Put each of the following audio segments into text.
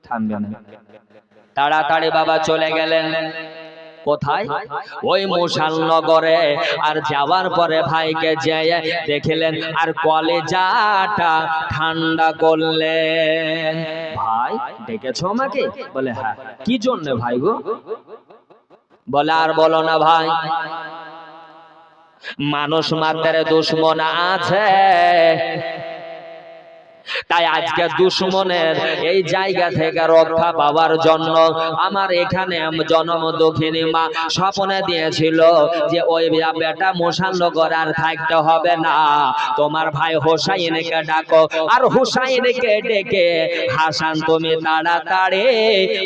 থামবে না। তাড়াতাড়ি বাবা চলে গেলেন কোথায়? ওই মুসালনগরে। আর যাওয়ার পরে ভাইকে যেয়ে দেখলেন আর কলেজাটা ঠান্ডা করলেন। ভাই ডেকেছো আমাকে? বলে হ্যাঁ। কি জন্য ভাই গো? বলে আর বলো না ভাই, মানুষ মাত্রে দুশ্মন আছে, তাই আজকে দুশ্মনের এই জায়গা থেকে রক্ষা পাওয়ার জন্য আমার এখানে জন্ম দক্ষিণী মা স্বপ্নে দিয়েছিল যে ওই বেটা মুসালনগর আর থাকতে হবে না, তোমার ভাই হোসাইনকে ডাকো। আর হোসাইনকে ডেকে হাসান তুমি তাড়াতাড়ি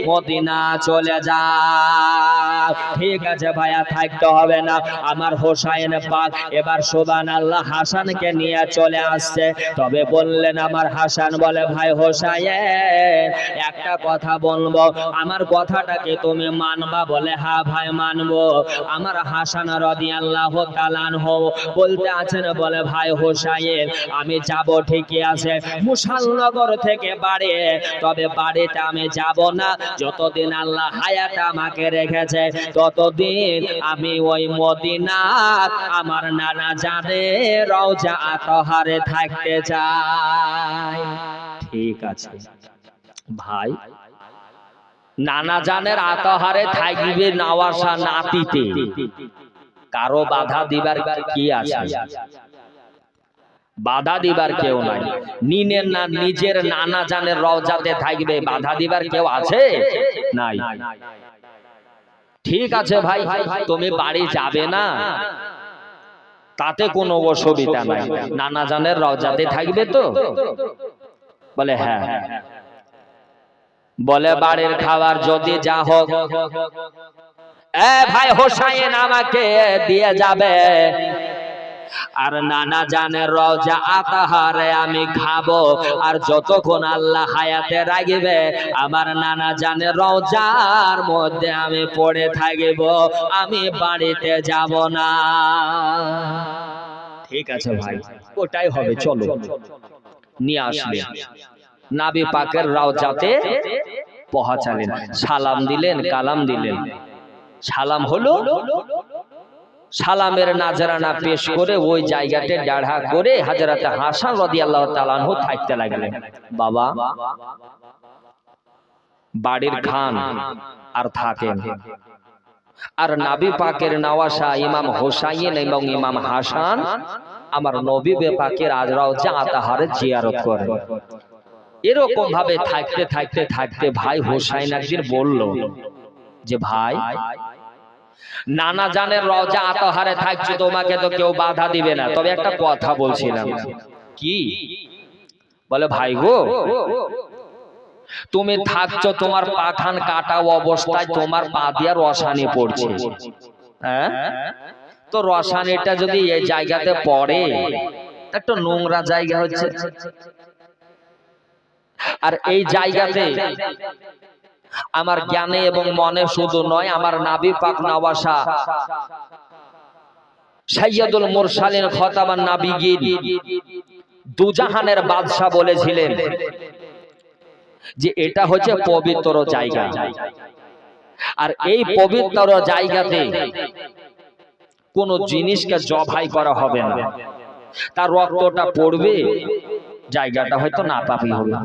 মদিনা চলে যাও। ঠিক আছে ভাইয়া, থাকতে হবে না। আমার হোসাইন পাক এবার সুবহানাল্লাহ হাসানকে নিয়ে চলে আসছে। তবে বললেন আমার হাসান, বলে ভাই হোসাইন একটা কথা বলবো, আমার কথাটা কি তুমি মানবা? বলে হ্যাঁ ভাই মানবো। আমার হাসান রাদিয়াল্লাহু তাআলা আনহু বলতে আছেন, বলে ভাই হোসাইন আমি যাব ঠিকই আছে মুসালনগর থেকে বাড়ি, তবে বাড়িতে আমি যাব না, যতদিন আল্লাহ হায়াত আমাকে রেখেছে ততদিন আমি ওই মদিনা আমার নানা জানের রওজা আতহারে থাকতে চাই। ঠিক আছে ভাই, নানা জানের আতহারে থাকবে নওয়াসা নাতিতে, কারো বাধা দিবার কি আছে? বাধা দিবার কেউ নাই। নিজের নানা জানের রওজাতে থাকবে, বাধা দিবার কেউ আছে? নাই। ঠিক আছে ভাই, তুমি বাড়ি যাবে না, তাতে কোনো অসুবিধা নাই, নানা জানের রওজাতে থাকবে তো? বলে হ্যাঁ। বলে বাড়ির খাবার যদি যা হোক ভাই হোসাইন আমাকে দিয়ে যাবে, আর নানা জানের রওজা আতহারে আমি খাবো, আর যতক্ষণ আল্লাহ হায়াতে রাখবে আমার নানা জানের রওজার মধ্যে আমি পড়ে থাকব, আমি বাড়িতে যাব না। ঠিক আছে ভাই, ওটাই হবে, চলো। নিয়ে আসলেন, নবী পাকের রওজাতে পৌঁছালেন, সালাম দিলেন, কালাম দিলেন। সালাম হলো, সালামের নাজরানা পেশ করে ওই জায়গাতে দাঁড়া করে হযরত হাসান রাদিয়াল্লাহু তাআলা আনহু থাকতে লাগলেন। বাবা বাড়ির খান আর থাকেন, আর নবী পাকের নওয়াসা ইমাম হোসাইন এবং ইমাম হাসান আমার নবী পাকের আজ রওজা আতহারে জিয়ারত করেন। এরকম ভাবে থাকতে থাকতে থাকতে ভাই হোসাইন একদিন বলল যে ভাই নানা জানের রওজা আতহারে থাকছে, তোমাকে তো কেউ বাধা দিবে না, তবে একটা কথা বলছিলাম। কি? বলে ভাই গো তুমি থাকছো, তোমার পাখান কাটা অবস্থায় তোমার পা দিয়ে রসানি পড়ছে, হ্যাঁ? তো রসানিটা যদি এই জায়গাতে পড়ে, একটা নোংরা জায়গা হচ্ছে, আর এই জায়গাতে আমার জ্ঞানে এবং মনে শুধু নয়, আমার নবী পাক নওয়াসা সাইয়্যিদুল মুরসালিন খতামান নাবিয়িন দুজাহানের বাদশা বলেছিলেন যে এটা হচ্ছে পবিত্র জায়গা, আর এই পবিত্র জায়গাতে কোন জিনিসকে জবাই করা হবে না, তার রক্তটা পড়বে, জায়গাটা হয়তো নাপাকি হবে।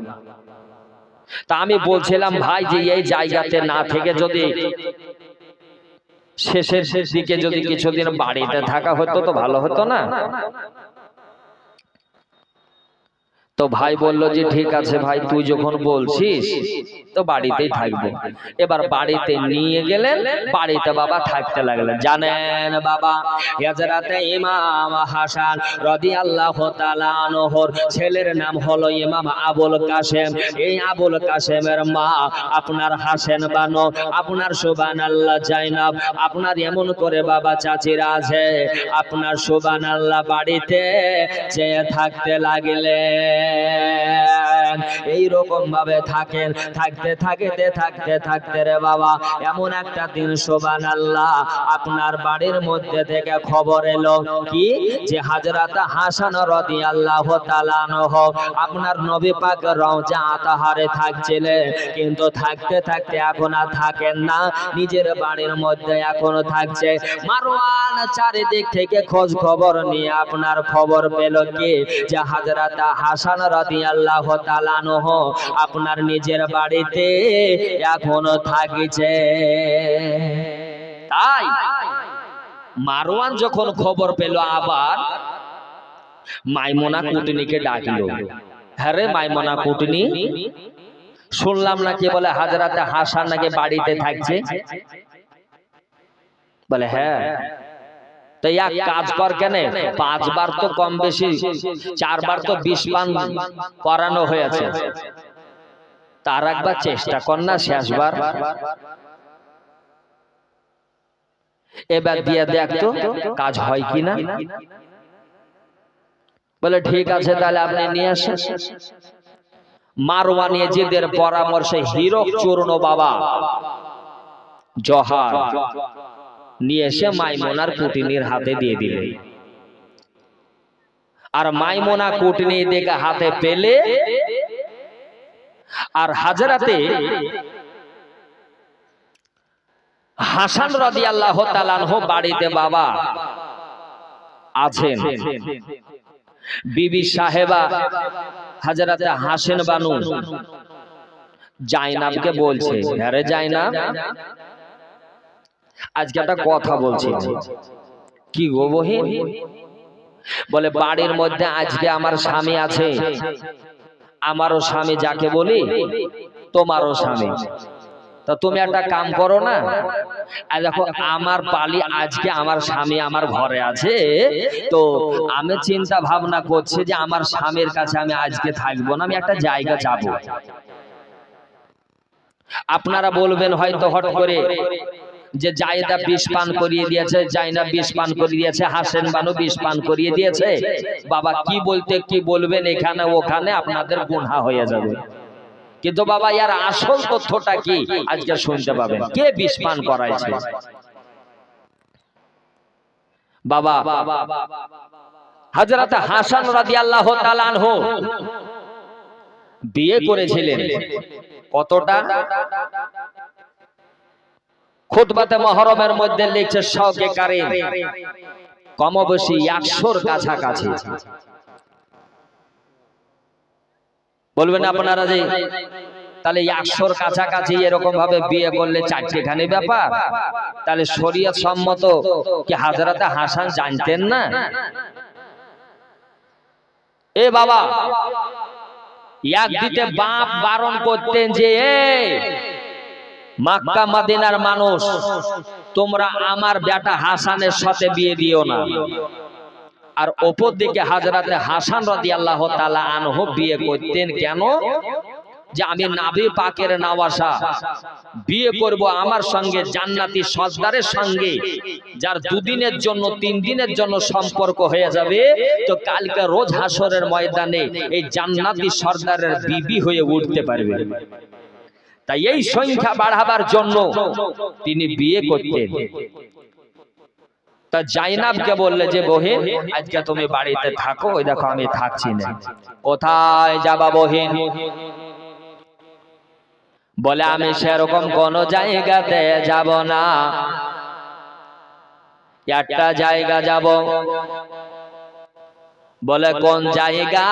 তা আমি বলছিলাম ভাই যে এই জায়গাতে না থেকে যদি শেষের দিকে যদি কিছুদিন বাড়িতে থাকা হতো তো ভালো হতো না? তো ভাই বলল যে ঠিক আছে ভাই, তুই যখন বলছিস তো বাড়িতেই থাকবো। এবার বাড়িতে নিয়ে গেলেন, বাড়িতে বাবা থাকতে লাগলেন। জানেন বাবা হযরত ইমাম হাসান রাদিয়াল্লাহু তাআলা আনহুর ছেলের নাম হলো ইমাম আবুল কাসেম। এই আবুল কাসেমের মা আপনার হাসেন বানো, আপনার সুবহানাল্লাহ জাইনাব, আপনার এমন করে বাবা চাচিরা আছে, আপনার সুবহানাল্লাহ বাড়িতে চেয়ে থাকতে লাগলেন। এই রকম ভাবে থাকেন। থাকতে থাকতে রে বাবা এমন একটা দিন সুবহানাল্লাহ আপনার বাড়ির মধ্যে থেকে খবর এলো কি যে হযরত হাসান রাদিয়াল্লাহু তাআলা আনহু আপনার নবী পাক রওজা আতাহারে থাকছিলেন, কিন্তু থাকতে এখন আর থাকেন না, নিজের বাড়ির মধ্যে এখনো থাকছে। মারওয়ান চারিদিক থেকে খোঁজ খবর নিয়ে আপনার খবর পেল কি যে হযরত হাসান রাদিয়াল্লাহু তাআলা আনহু আপনার নিজের বাড়িতে এখনো থাকছে। তাই মারওয়ান যখন খবর পেল আবার মাইমুনা কুটনিকে ডাকলো। হ্যাঁ রে মাইমুনা কুটনি, শুনলাম নাকি বলে হযরত হাসান নাকি বাড়িতে থাকছে। বলে হ্যাঁ। তো এক কাজ কর, কেন 5 বার তো কম বেশি 4 বার তো 20 পান করানো হয়েছে, তার একবার চেষ্টা কর না শেষবার, এবার দিয়ে দেখ তো কাজ হয় কিনা। বলে ঠিক আছে তাহলে আপনি নিয়ে আসেন। মারওয়ান ইয়াজিদের পরামর্শে হীরক চূর্ণ বাবা জহার নিয়ে এসে মাইমুনার কুটনির হাতে দিয়ে দিলেন। আর মাইমুনা কুটনি দেখে হাতে পেলে আর হযরতে হাসান রাদিয়াল্লাহু তাআলা আনহু বাড়িতে বাবা আছেন। বিবি সাহেবা হযরতে হাসান বানু জাইনাবকে বলছে, আরে জাইনাব আজকে একটা কথা বলছি। কি গো বহিন? বলে বাড়ির মধ্যে আজকে আমার স্বামী আছে, আমারও স্বামী যাকে বলি তোমারও স্বামী। তা তুমি একটা কাম করো না, দেখো আমার পালি আজকে আমার স্বামী আমার ঘরে আছে, তো আমি চিন্তা ভাবনা করছি যে আমার স্বামীর কাছে আমি আজকে থাকবো না, আমি একটা জায়গা যাবো। আপনারা বলবেন হয়তো হট করে যে জায়দা 20 পান করিয়ে দিয়েছে, জাইনা 20 পান করিয়ে দিয়েছে, হাসান বানু 20 পান করিয়ে দিয়েছে। বাবা কি বলতে কি বলবেন, এখানে ওখানে আপনাদের গুনাহ হয়ে যাবে। কিন্তু বাবা ইয়ার আসল তথ্যটা কি আজকে শুনতে পাবেন। কে 20 পান করাইছে? বাবা হযরত হাসান রাদিয়াল্লাহু তাআলা আনহু বিয়ে করেছিলেন কতটা? খুতবাতে মুহররমের মধ্যে লিখছে শওকে কারিম কমবেশি 100-র কাছাকাছি। বলবেন আপনারা যে তাহলে 100-র কাছাকাছি এরকম ভাবে বিয়ে করলে 4টেখানি ব্যাপার, তাহলে শরীয়ত সম্মত কি হযরত হাসান জানতেন না? এ বাবা এক দিতে বাপ বারণ করতেন যে মক্কা মদিনার মানুষ তোমরা আমার বেটা হাসানের সাথে বিয়ে দিও না। আর অপর দিকে হযরতে হাসান রাদিয়াল্লাহু তাআলা আনহু বিয়ে করতেন কেন? যে আমি নবী পাকের নওয়াসা বিয়ে করব আমার সঙ্গে জান্নাতি সর্দারের সঙ্গে, যার 2 দিনের জন্য 3 দিনের জন্য সম্পর্ক হয়ে যাবে, তো কালকে রোজ হাসরের ময়দানে এই জান্নাতি সর্দারের বিবি হয়ে উঠতে পারবে। তাই এই সংখ্যা বাড়াবার জন্য তিনি বিয়ে করতেন। তা জাইনাবকে বললে যে বহিন আজকে তুমি বাড়িতে থাকো, ওই দেখো আমি থাকছি না। কোথায় যাবা বহিন? বলে আমি সেরকম কোন জায়গাতে যাব না, একটা জায়গা যাব। বলে কোন জায়গা?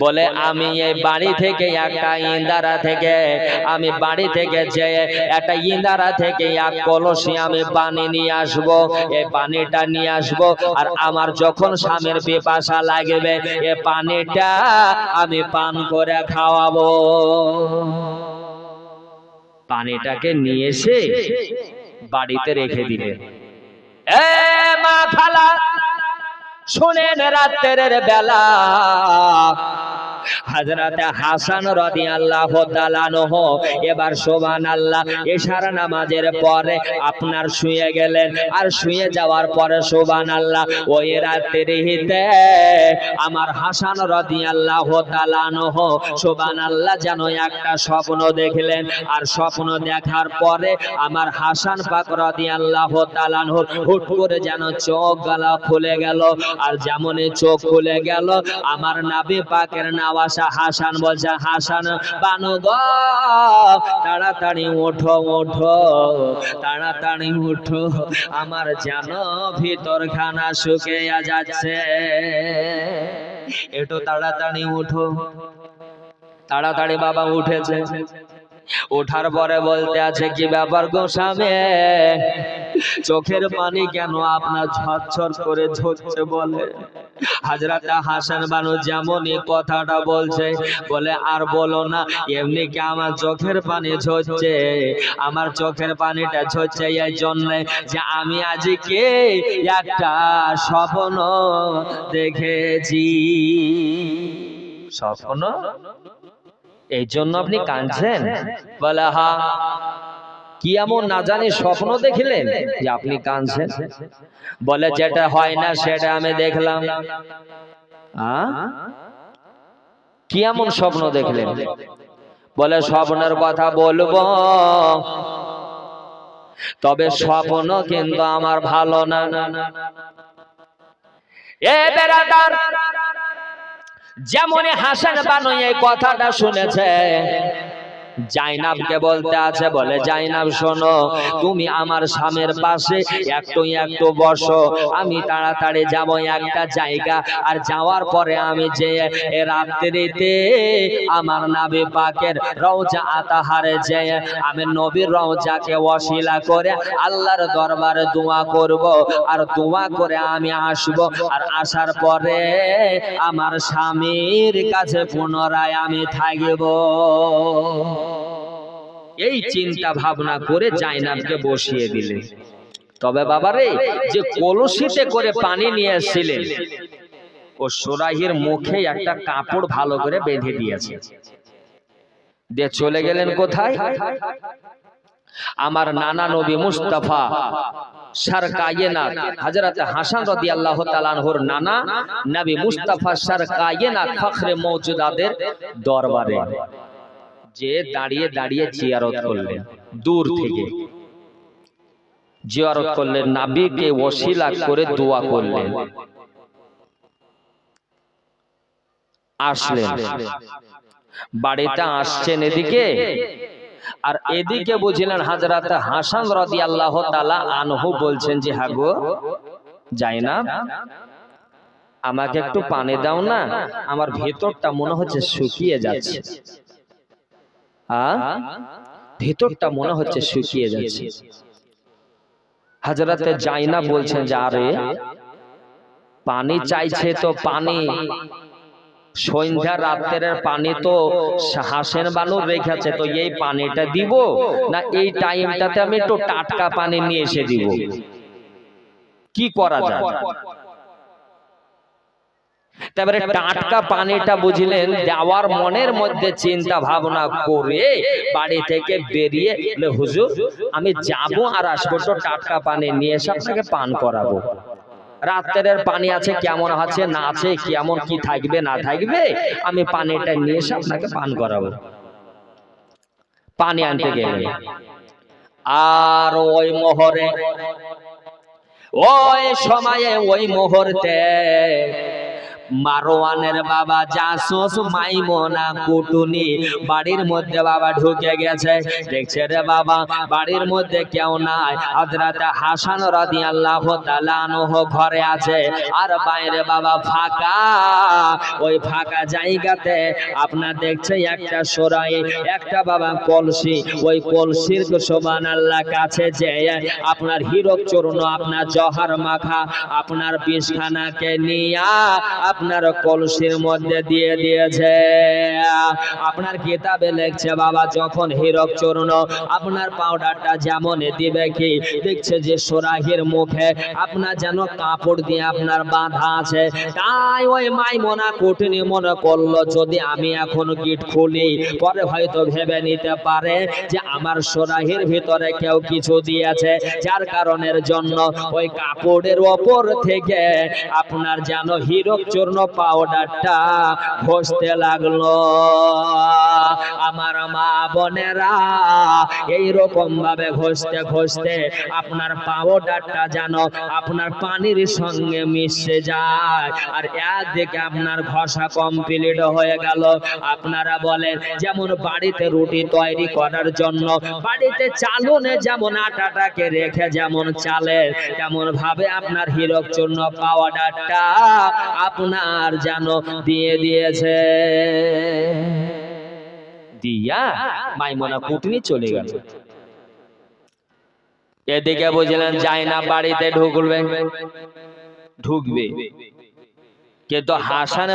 বলে আমি এই বাড়ি থেকে একটা ইন্দারা থেকে আমি বাড়ি থেকে যে একটা ইন্দারা থেকে এক কলসি আমি পানি নিয়ে আসব। এই পানিটা নিয়ে আসব আর আমার যখন স্বামীর পিপাসা লাগবে এই পানিটা আমি পান করে খাওয়াবো। পানিটাকে নিয়ে এসে বাড়িতে রেখে দিলেন। এ মা খালা শুনেন, রাতের বেলা হযরতে হাসান রাদিয়াল্লাহু তাআলা আনহু এবার সুবহানাল্লাহ ইশার নামাজের পরে আপনার শুয়ে গেলেন। আর শুয়ে যাওয়ার পরে সুবহানাল্লাহ ওই রাত্রিতে আমার হাসান রাদিয়াল্লাহু তাআলা আনহু সুবহানাল্লাহ যেন একটা স্বপ্ন দেখলেন। আর স্বপ্ন দেখার পরে আমার হাসান পাক রাদিয়াল্লাহু তাআলা আনহু হুট করে যেন চোখ গলা খুলে গেল। আর যেমনই চোখ খুলে গেল আমার নবী পাকের নওয়াসা হাসান বলছে, হাসান বানু গো তাড়াতাড়ি ওঠো ওঠো, তাড়াতাড়ি ওঠো, আমার যেন ভিতর খানা শুকিয়ে যাচ্ছে, একটু তাড়াতাড়ি উঠো। তাড়াতাড়ি বাবা উঠেছে। ওঠার পরে বলতে আছে, কি ব্যাপার গো স্বামী, চোখের পানি কেন আপনার ঝরঝর করে ঝরছে বলে? হযরত হাসান বানু যেমনই কথাটা বলছে বলে, আর বলো না, এমনি কি আমার চোখের পানি ঝরছে? আমার চোখের পানিটা ঝরছে এই জন্য যে আমি আজকে একটা স্বপ্ন দেখেছি। স্বপ্ন? এই জন্য আপনি কাঁদছেন? বলে হ্যাঁ। কি এমন না জানি স্বপ্ন দেখলেন যে আপনি কাঁদছেন? বলে যেটা হয় না সেটা আমি দেখলাম। কি এমন স্বপ্ন দেখলেন? বলে স্বপ্নের কথা বলবো, তবে স্বপ্ন কিন্তু আমার ভালো না। এ বেরাদার, যেমন হাসান বানু এই কথাটা শুনেছে, জাইনাবকে বলতে আছে, বলে জাইনাব শোনো, তুমি আমার স্বামীর পাশে একটু বসো, আমি তাড়াতাড়ি যাব একটা জায়গা। আর যাওয়ার পরে আমি যে রাত্রিতে আমার নবী পাকের রওজা আতাহারে যে আমি নবীর রওজাকে ওসিলা করে আল্লাহর দরবারে দোয়া করব। আর দোয়া করে আমি আসব। আর আসার পরে আমার স্বামীর কাছে পুনরায় আমি থাকব। এই চিন্তা ভাবনা করে জাইনাবকে বসিয়ে দিলেন। তবে বাবারে, যে কলসিতে করে পানি নিয়ে এসেছিলেন, ও সুরাইয়ের মুখে একটা কাপড় ভালো করে বেঁধে দিয়েছে, দিয়ে চলে গেলেন কোথায়? আমার নানা নবী মুস্তাফা সরকায়েনাত হযরত হাসান রাদিয়াল্লাহু তাআলা আনহুর নানা নবী মুস্তাফা সরকায়েনাত ফখরে মওজুদাদের দরবারে যে দাঁড়িয়ে দাঁড়িয়ে জিয়ারত করলেন, দূর থেকে জিয়ারত করলেন, নবীকে ওসিলা করে দোয়া করলেন। আসলেন, বাড়িতে আসছেন এদিকে, আর এদিকে বুঝলেন হযরত হাসান রাদিয়াল্লাহু তাআলা আনহু বলছেন যে, হ্যাঁ গো জাইনাব, আমাকে একটু পানি দাও না, আমার ভেতরটা মনে হচ্ছে শুকিয়ে যাচ্ছে। ভেতরটা মনে হচ্ছে শুকিয়ে যাচ্ছে। হযরত জাইনাব বলছেন যে, আরে পানি চাইছে তো পানি, সন্ধ্যা রাতের পানি তো হাসান বানু রেখেছে, তো এই পানিটা দিব না এই টাইমটাতে আমি একটু টাটকা পানি নিয়ে এসে দিব? কি করা যায়? তারপরে টাটকা পানিটা বুঝলেন দেওয়ার মনের মধ্যে চিন্তা ভাবনা করে বাড়ি থেকে বেরিয়ে, হুজুর আমি যাব আর আসবো, তো টাটকা পানি নিয়ে এসে আপনাকে পান করাবো। রাতের পানি আছে, কেমন আছে না আছে, কেমন কি থাকবে না থাকবে, আমি পানিটা নিয়ে এসে আপনাকে পান করাবো। পানি আনতে গেলেন। আর ওই মোহরে, ওই সময়ে, ওই মুহূর্তে মারওয়ানের বাবা জাসুস মাইমুনা কুটুনি বাড়ির মধ্যে বাবা ঢুকে গেছে। দেখছে রে বাবা বাড়ির মধ্যে কেউ নাই, হযরত হাসান রাদিয়াল্লাহু তাআলা আনহু ঘরে আছে, আর বাইরে বাবা ফাঁকা। ওই ফাঁকা জায়গাতে আপনার দেখছে একটা সরাই, একটা বাবা কলসি, ওই কলসির সুবহানাল্লাহ কাছে যে আপনার হীরক চূর্ণ, আপনার জহর মাখা, আপনার বিষখানাকে নিয়া আপনার কলসির মধ্যে দিয়ে দিয়েছে। আপনার কিতাবে লেখছে বাবা যখন হীরক চূর্ণ আপনার পাউডারটা যেমন দিবে কি দেখছে যে সুরাহির মুখে আপনার যেন কাপড় দিয়ে আপনার বাঁধা আছে। তাই ওই মাইমুনা কুটনি মনে করলো যদি আমি এখন গিট খুলি পরে হয়তো ভেবে নিতে পারে যে আমার সুরাহির ভিতরে কেউ কিছু দিয়েছে, যার কারণের জন্য ওই কাপড়ের ওপর থেকে আপনার যেন হীরক চূর্ণ পাউডারটা ঘষতে লাগলো। আমার মা বোনেরা এইরকম ভাবে ঘষতে ঘষতে আপনার পাউডারটা যেন আপনার পানির সঙ্গে মিশে যায়, আর একদিকে আপনার ঘষা কমপ্লিট হয়ে গেল। আপনারা বলেন যেমন বাড়িতে রুটি তৈরি করার জন্য বাড়িতে চালুনে যেমন আটাটাকে রেখে যেমন চালে, তেমন ভাবে আপনার হীরক চূর্ণ পাউডারটা আপনার যেন দিয়ে দিয়েছে। দিয়া মাইমুনা কুটনি চলে গেল। এদিকে বুঝলেন যায় না বাড়িতে ঢুকবে, কিন্তু হাসান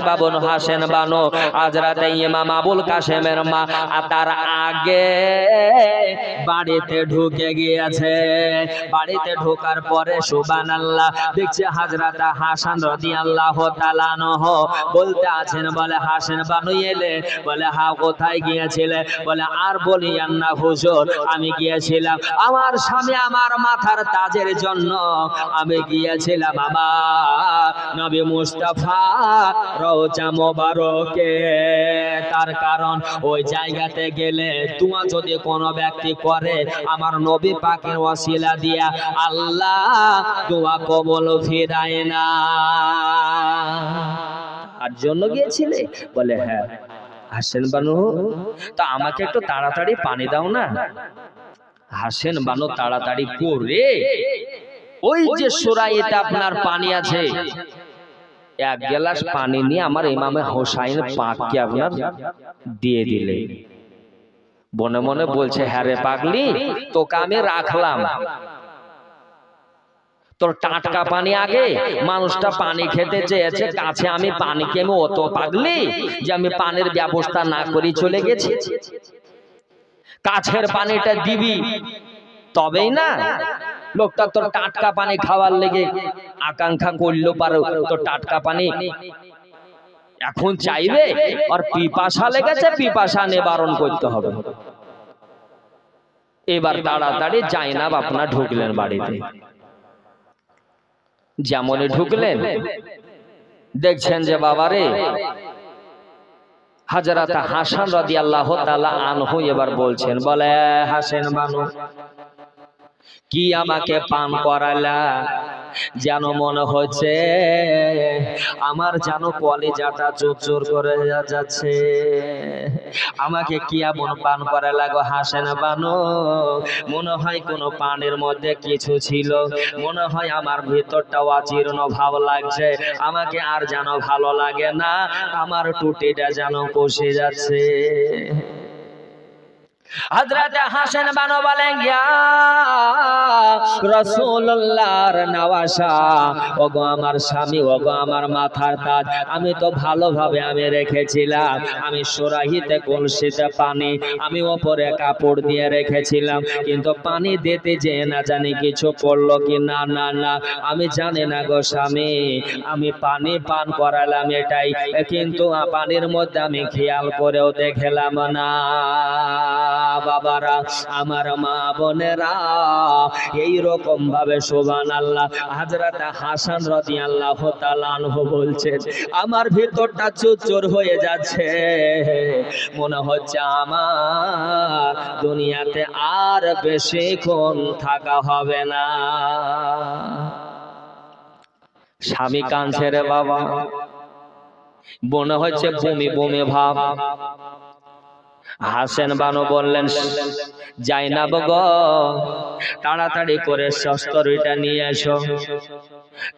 বানু হযরতে ইমাম আবুল কাসেমের মা তার আগে বাড়িতে ঢুকে গিয়েছে। বাড়িতে ঢোকার পরে সুবহানাল্লাহ দেখছে হযরত হাসান রাদিয়াল্লাহু তাআলা আনহু বলতে আছেন, বলে হাসান বানু এলে? বলে হ্যাঁ। কোথায় গিয়েছিলে? বলে আর বলিয়েন না হুজুর, আমি গিয়েছিলাম আমার স্বামী আমার মাথার তাজের জন্য আমি গিয়েছিলাম আমার নবী মুস্তাফা রওজা মোবারকে। তার কারণ ওই জায়গাতে গেলে দোয়া যদি কোনো ব্যক্তি করে আমার নবী পাকের ওয়াসিলা দিয়া আল্লাহ দোয়া কবুল ফিরায় না। আর জন্য গিয়েছিলে? বলে হ্যাঁ। হাসেন বানু তা আমাকে একটু তাড়াতাড়ি পানি দাও না। হাসেন বানু তাড়াতাড়ি করে ওই যে সুরাইতে আপনার পানি আছে এক গ্লাস পানি নিয়ে আমার ইমামে হোসাইন পাককে আপনার দিয়ে দিলে। মনে মনে বলছে হ্যাঁ রে পাগলি, তোকে আমি রাখলাম, তোর টাটকা পানি আগে। মানুষটা পানি খেতে চেয়েছে কাছে, আমি পানিকে আমি অত পাগলি যে আমি পানির ব্যবস্থা না করি চলে গেছি। কাছের পানিটা দিবি তবেই না লোকটা তোর টাটকা পানি খাওয়ার লেগে আকাঙ্ক্ষা করলো পারো, তোর টাটকা পানি এখন চাইবে, আর পিপাসা লেগেছে, পিপাসা নিবারণ করতে হবে। এবার তাড়াতাড়ি জাইনাব আপনার ঢুকলেন বাড়িতে। যেমনই ঢুকলেন দেখছেন যে বাবারে হযরত হাসান রাদিয়াল্লাহু তাআলা আনহু এবার বলছেন, বলে হাসেন বানু কি আমাকে পান করালা? যেন মনে হচ্ছে আমার যেন কলিজাটা চুরচুর করে যাচ্ছে। আমাকে কি এমন পান করা লাগো হাসেন বানু? মনে হয় কোনো পানের মধ্যে কিছু ছিল, মনে হয় আমার ভিতরটা অজীর্ণ ভাব লাগছে, আমাকে আর যেন ভালো লাগে না, আমার টুটিটা যেন কষে যাচ্ছে। হযরত হাসান বানু বলেন ইয়া রাসূলুল্লাহর নওয়াসা, ওগো আমার স্বামী, ওগো আমার মাথার তাজ, আমি তো ভালোভাবে আমি রেখেছিলাম, আমি সুরাহিতে কলসিতে পানি আমি ওপরে কাপড় দিয়ে রেখেছিলাম, কিন্তু পানি দিতে যে না জানি কিছু পড়লো কি না। না না আমি জানি না গো স্বামী, আমি পানি পান করালাম এটাই, কিন্তু পানির মধ্যে আমি খেয়াল করেও দেখলাম না। বাবারা আমার মা বোনেরা এইরকম ভাবে সুবহানাল্লাহ হযরত হাসান রাদিয়াল্লাহু তাআলা আনহু বলছেন আমার ভিতরটা চুরচুর হয়ে যাচ্ছে, মনে হচ্ছে আমার দুনিয়াতে আর বেশিক্ষণ থাকা হবে না। স্বামী কাঁদছে রে বাবা, মনে হচ্ছে বমি বমি ভাব। হাসেন বানু বললেন, জাইনাব গো, তাড়াতাড়ি করে শস্ত্রটা নিয়ে এসো।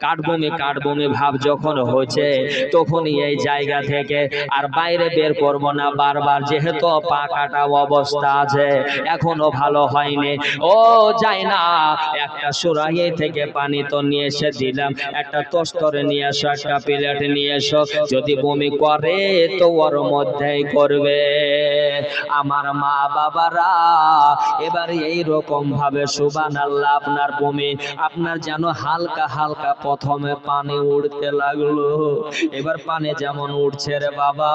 কাঠভূমি ভাব যখন হচ্ছে তখনই এই জায়গা থেকে আর বাইরে বের করব না বারবার, যেহেতু পা কাটা অবস্থা আছে, এখনো ভালো হয়নি। ও যাই না, একটা সুরাহি থেকে পানি তো নিয়ে এসে দিলাম, একটা তস্তরে নিয়ে এসো, একটা প্লেট নিয়ে এসো, যদি বমি করে তো ওর মধ্যেই করবে। আমার মা বাবারা এবার এই রকম ভাবে সুবহানাল্লাহ, আপনার বমি আপনার যেন হালকা হালকা প্রথমে পানি উঠতে লাগলো। এবার পানি যেমন উঠছে রে বাবা,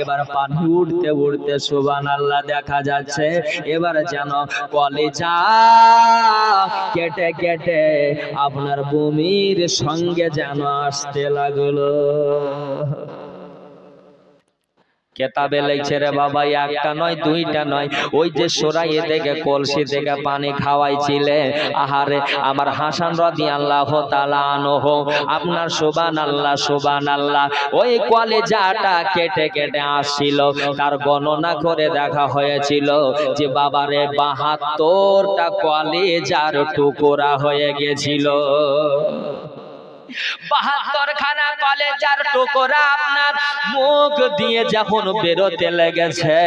এবার পানি উঠতে উঠতে সুবহানাল্লাহ দেখা যাচ্ছে এবার যেন কলিজা কেটে কেটে আপনার বমির সঙ্গে যেন আসতে লাগলো। কেতাবে লিখছে রে বাবা, একটা নয় দুইটা নয়, ওই যে সুরাইয়ে থেকে কলসি থেকে পানি খাওয়াইছিলে, আহারে আমার হাসান রাদিয়াল্লাহু তাআলা আনহু, আপনার সুবহানাল্লাহ সুবহানাল্লাহ, ওই কলিজাটা কেটে কেটে আসছিল। তার গণনা করে দেখা হয়েছিল যে বাবারে ৭২টা কলিজার টুকরা হয়ে গেছিল। ৭২ খানা কলেজার টুকরা আপনার মুখ দিয়ে যখন বেরোতে লেগেছে,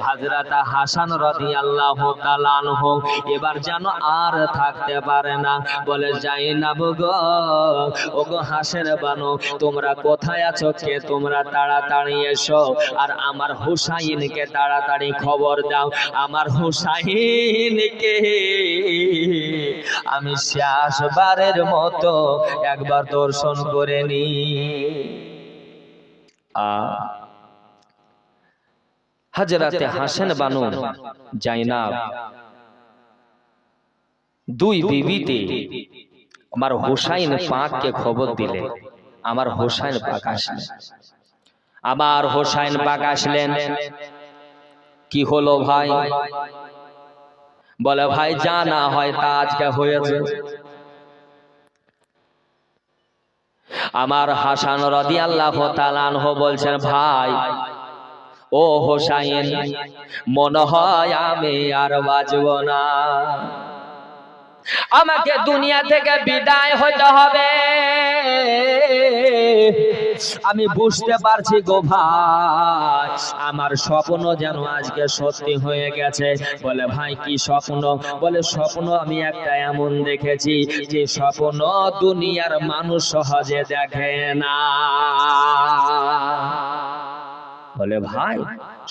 হযরত হাসান রাদিয়াল্লাহু তাআলা আনহু এবার যেন আর থাকতে পারে না, বলে জাইনাব গো, ওগো হাসেন বানু, তোমরা কোথায় আছো? কে তোমরা তাড়াতাড়ি এসো, আর আমার হুসাইনকে তাড়াতাড়ি খবর দাও, আমার হুসাইনকে আমি শেষবারের মতো একবার দর্শন করে নি। হযরতে হাসান বানু জাইনাব দুই বিবিতে আমার হুসাইন পাককে খবর দিলেন। আমার হুসাইন পাক আসলেন, আমার হুসাইন পাক আসলেন। কি হলো ভাই? বলে ভাই যা না হয় তা আজকে হয়েছে। আমার হাসান রাদিয়াল্লাহু তাআলা আনহু বলছেন, ভাই ও হোসাইন, মনে হয় আমি আর বাঁচব না, আমাকে দুনিয়া থেকে বিদায় হতে হবে। আমি বুঝতে পারছি গো ভাই, আমার স্বপ্ন যেন আজকে সত্যি হয়ে গেছে। বলে ভাই কি স্বপ্ন? বলে স্বপ্ন আমি একটা এমন দেখেছি যে স্বপ্ন দুনিয়ার মানুষ সহজে দেখে না। বলে ভাই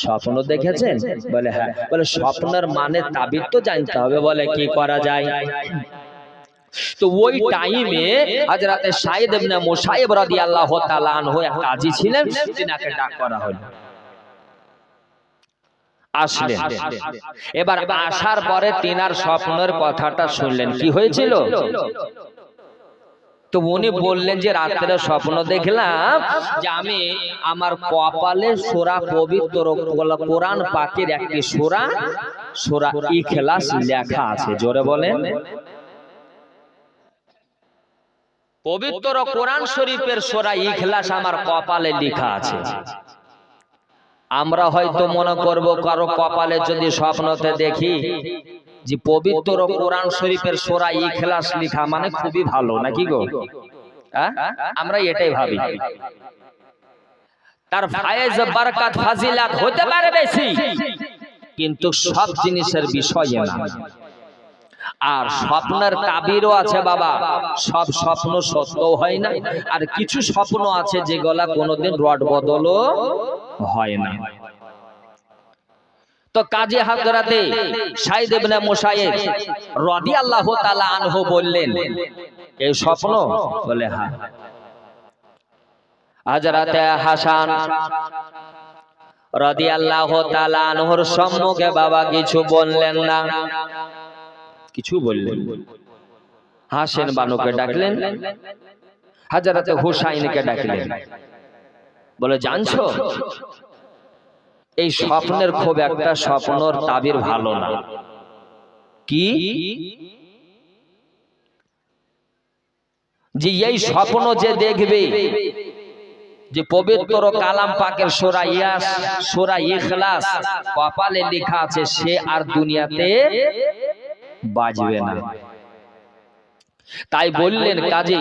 স্বপ্ন দেখেছেন? বলে হ্যাঁ। বলে স্বপ্নের মানে তাবির তো জানতে হবে। বলে কি করা যায়? তো ওই টাইমে হযরত সাঈদ ইবনে মুসাইয়্যিব রাদিয়াল্লাহু তাআলা আনহু এক কাজী ছিলেন, তিনাকে ডাক করা হলো। আসলেন, এবার আসার পরে তিনার স্বপ্নের কথাটা শুনলেন। কি হয়েছিল? তো উনি বললেন যে রাত্রে স্বপ্ন দেখলাম যে আমি আমার কপালে সূরা পবিত্র কোরআন পাকের একটি সূরা, সূরা ইখলাস লেখা আছে। জোরে বলেন। পবিত্র কোরআন শরীফের সূরা ইখলাস আমার কপালে লেখা আছে। আমরা হয়তো মনে করব কারো কপালে যদি স্বপ্নতে দেখি যে পবিত্র কোরআন শরীফের সূরা ইখলাস লেখা মানে খুবই ভালো, নাকি গো? আমরা এটাই ভাবি। তার ফায়েজ বরকত ফাজিলাত হতে পারে বেশি, কিন্তু সব জিনিসের বিষয় না। আর স্বপ্নের তাবিরও আছে বাবা, সব স্বপ্ন সত্য হয় না, আর কিছু স্বপ্ন আছে যেগুলা কোনোদিন রড বদলও হয় না। তো কাজী হযরতে সাঈদ ইবনে মুসাইয়্যিব রাদিয়াল্লাহু তাআলা আনহু বললেন, এই স্বপ্ন? বলে হ্যাঁ। হযরতে হাসান রাদিয়াল্লাহু তাআলা আনহুর সম্মুখে বাবা কিছু বললেন না, কিছু বললেন। হাসান বানুকে ডাকলেন, হযরতে হুসাইনকে ডাকলেন। বলে জানছো এই স্বপ্নের খুব একটা স্বপ্নর তাবির ভালো না। কি? যে এই স্বপ্ন যে দেখবে যে পবিত্র কালাম পাকের সূরা ইয়াস, সূরা ইখলাস কপালে লেখা আছে, সে আর দুনিয়াতে বাজবে না। তাই বললেন কাজী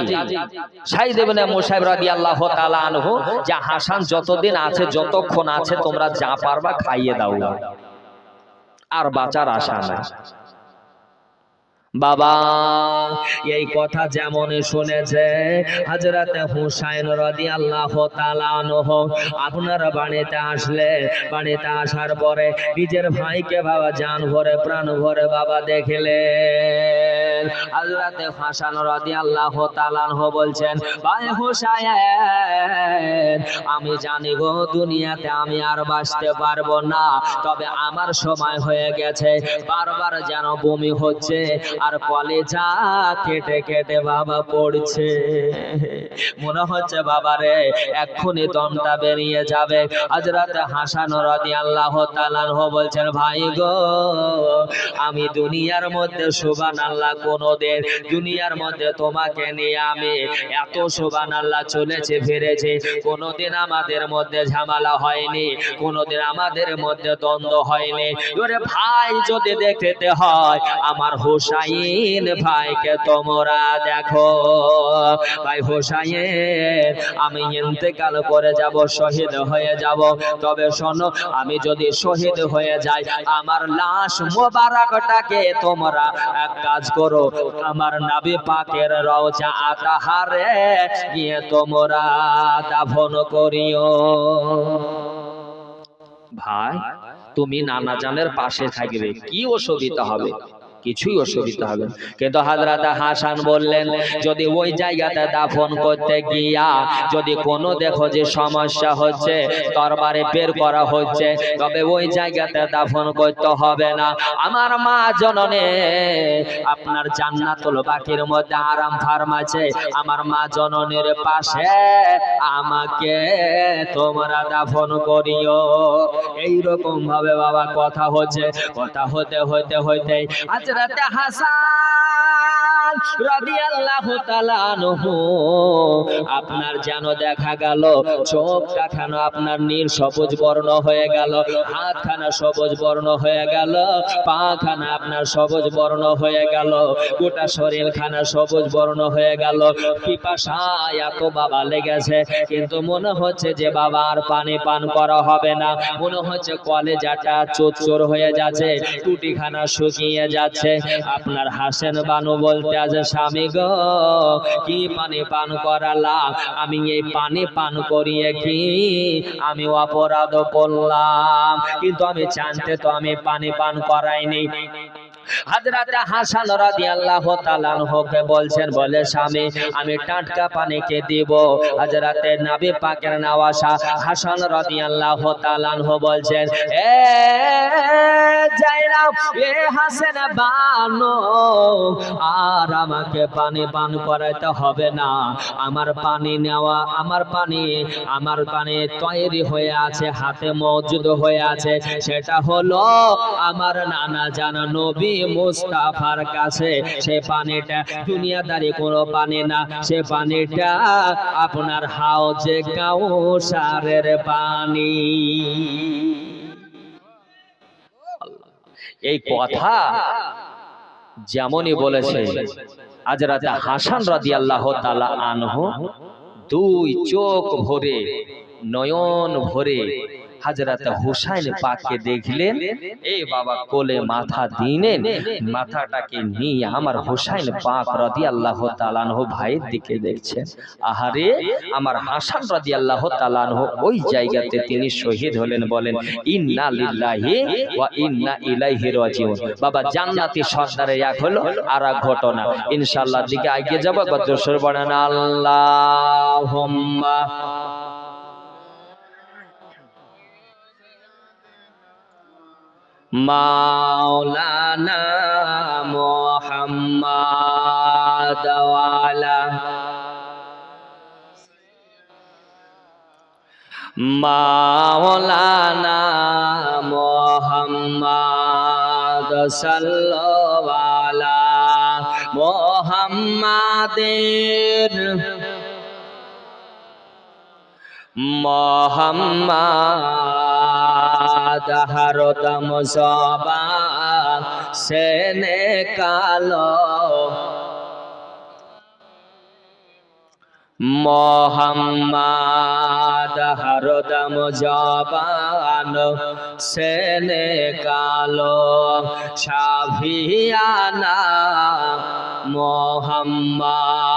সাইদ ইবনে মুসাইব রাদিয়াল্লাহু তাআলা আনহু, যে হাসান যতদিন আছে, যতক্ষণ আছে, তোমরা যা পারবা খাইয়ে দাও, আর বাঁচার আশা নাই। বাবা এই কথা যেমন শুনেছে হযরত হুসাইন রাদিয়াল্লাহু তাআলা আনহু, আপনার বাড়িতে আসলে, বাড়িতে আসার পরে নিজের ভাইকে বাবা জান ভরে প্রাণ ভরে বাবা দেখলেন। হযরত হাসান রাদিয়াল্লাহু তাআলা আনহু বলছেন, ভাই হুসাইন, আমি জানি গো দুনিয়াতে আমি আর বাঁচতে পারবো না, তবে আমার সময় হয়ে গেছে। বারবার যেন বমি হচ্ছে আর কলেজা কেটে কেটে বাবা পড়ছে, মনে হচ্ছে বাবা রে এক্ষুনি দমটা বেরিয়ে যাবে। হযরত হাসান রাদিয়াল্লাহু তাআলা আনহু বলছেন, ভাই গো, আমি দুনিয়ার মধ্যে সুবহানাল্লাহ কোনদিন দুনিয়ার মধ্যে তোমাকে নিয়ে আমি এত সুবহানাল্লাহ চলেছে ফিরেছে, কোনদিন আমাদের মধ্যে ঝামেলা হয়নি, কোনদিন আমাদের মধ্যে দ্বন্দ্ব হয়নি। ওরে ভাই যদি দেখতে হয় আমার হুসাইন ভাইকে তোমরা দেখো। ভাই হুসাইন, আমি ইন্তেকাল করে যাব, শহীদ হয়ে যাব, তবে শোনো, আমি যদি শহীদ হয়ে যাই, আমার লাশ মোবারকটাকে তোমরা এক কাজ করো, আমার নবী পাকের রওজা আতাহারে গিয়ে তোমরা দাফন করিও। ভাই তুমি নানা জানের পাশে থাকবে, কি অসুবিধা হবে? কিছুই অসুবিধা হবে। কিন্তু হযরত হাসান বললেন, যদি ওই জায়গাতে দাফন করতে গিয়া যদি কোনো দেখো যে সমস্যা হচ্ছে, তরবারে বের করা হচ্ছে, তবে ওই জায়গাতে দাফন করতে হবে না। আমার মা জননী আপনার জান্নাতুল বাকির মধ্যে আরাম ফার্মাছে, আমার মা জননীর পাশে আমাকে তোমরা দাফন করিও। এইরকম ভাবে বাবা কথা হচ্ছে, কথা হতে হতে হইতে হযরত হাসান রাদিয়াল্লাহু তাআলা আনহু, আপনার যেন দেখা গেল চোখটা খানা আপনার নীল সবুজ বর্ণ হয়ে গেল, হাতখানা সবুজ বর্ণ হয়ে গেল, পা খানা আপনার সবুজ বর্ণ হয়ে গেল, গোটা শরীর খানা সবুজ বর্ণ হয়ে গেল। পিপাসায় এত বাবা লেগেছে, কিন্তু মনে হচ্ছে যে বাবা আর পানি পান করা হবে না, মনে হচ্ছে কলেজাটা চোর হয়ে যাচ্ছে, টুটিখানা শুকিয়ে যাচ্ছে। আপনার হাসেন বানু বলতে আছে, স্বামী গো, কি পানি পান করালাম, আমি এই পানি পান করিয়ে কি আমি অপরাধ করলাম, কিন্তু আমি জানতে তো আমি পানি পান করাইনি। হযরত হাসান রাদিয়াল্লাহু তাআলা আনহুকে বলছেন, বলে স্বামী আমি টাটকা পানি কে দিব? হযরত নবী পাকের নওয়াসা হাসান রাদিয়াল্লাহু তাআলা আনহু বলছেন, এ যায়নাব, এ হাসান বানো, আর আমাকে পানি পান করাইতে হবে না, আমার পানি নেওয়া, আমার পানি তৈরি হয়ে আছে, হাতে মওজুদ হয়ে আছে, সেটা হলো আমার নানা জানা নবী মুস্তাফার কাছে। সে পানিটা দুনিয়াদারি কোনো পানি না, সে পানিটা আপনার হাউজে কাউসারের পানি। এই কথা যেমনই বলেছে হযরত হাসান রাদিয়াল্লাহু তাআলা আনহু, দুই চোখ ভরে নয়ন ভরে হযরত হুসাইন পাককে দেখলেন, এই বাবা কোলে মাথা দিলেন, মাথাটাকে নিয়ে আমার হুসাইন পাক রাদিয়াল্লাহু তাআলা আনহু ভাইয়ের দিকে দেখছেন। আহারে আমার হাসান রাদিয়াল্লাহু তাআলা আনহু ওই জায়গাতে তিনি শহীদ হলেন। বলেন ইন্না লিল্লাহি ওয়া ইন্না ইলাইহি রাজিউন। বাবা জান্নাতি সর্দারের এক হলো আর এক ঘটনা, ইনশাআল্লাহ দিকে এগিয়ে যাব। গদ্দসর বলেন আল্লাহুম্মা মাওলানা মুহাম্মাদ ওয়ালা মাওলানা মুহাম্মাদ সাল্লাল্লাহু আলা মুহাম্মাদের মোহাম্মদ হরদম জবান সে নিকালো, মোহাম্মদ হরদম জবান সে নিকালো, শাফিয়ানা মোহাম্মদ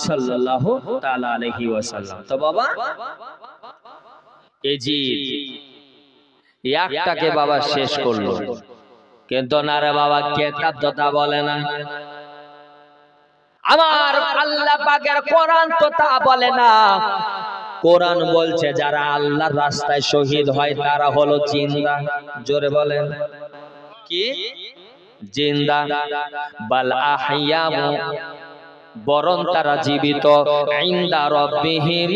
সাল্লাল্লাহু তাআলা আলাইহি ওয়াসাল্লাম। তো বাবা এজিদ একটাকে বাবা শেষ করলো, কিন্তু না রে বাবা কেতাব তো তা বলে না। আমার আল্লাহ পাকের কোরআন তো তা বলে না। কোরআন বলছে যারা আল্লাহর রাস্তায় শহীদ হয় তারা হলো জিন্দা। জোরে বলেন কি? জিন্দা। বাল আহইয়া, বরং তারা জীবিত। ইনদা রাব্বিহিম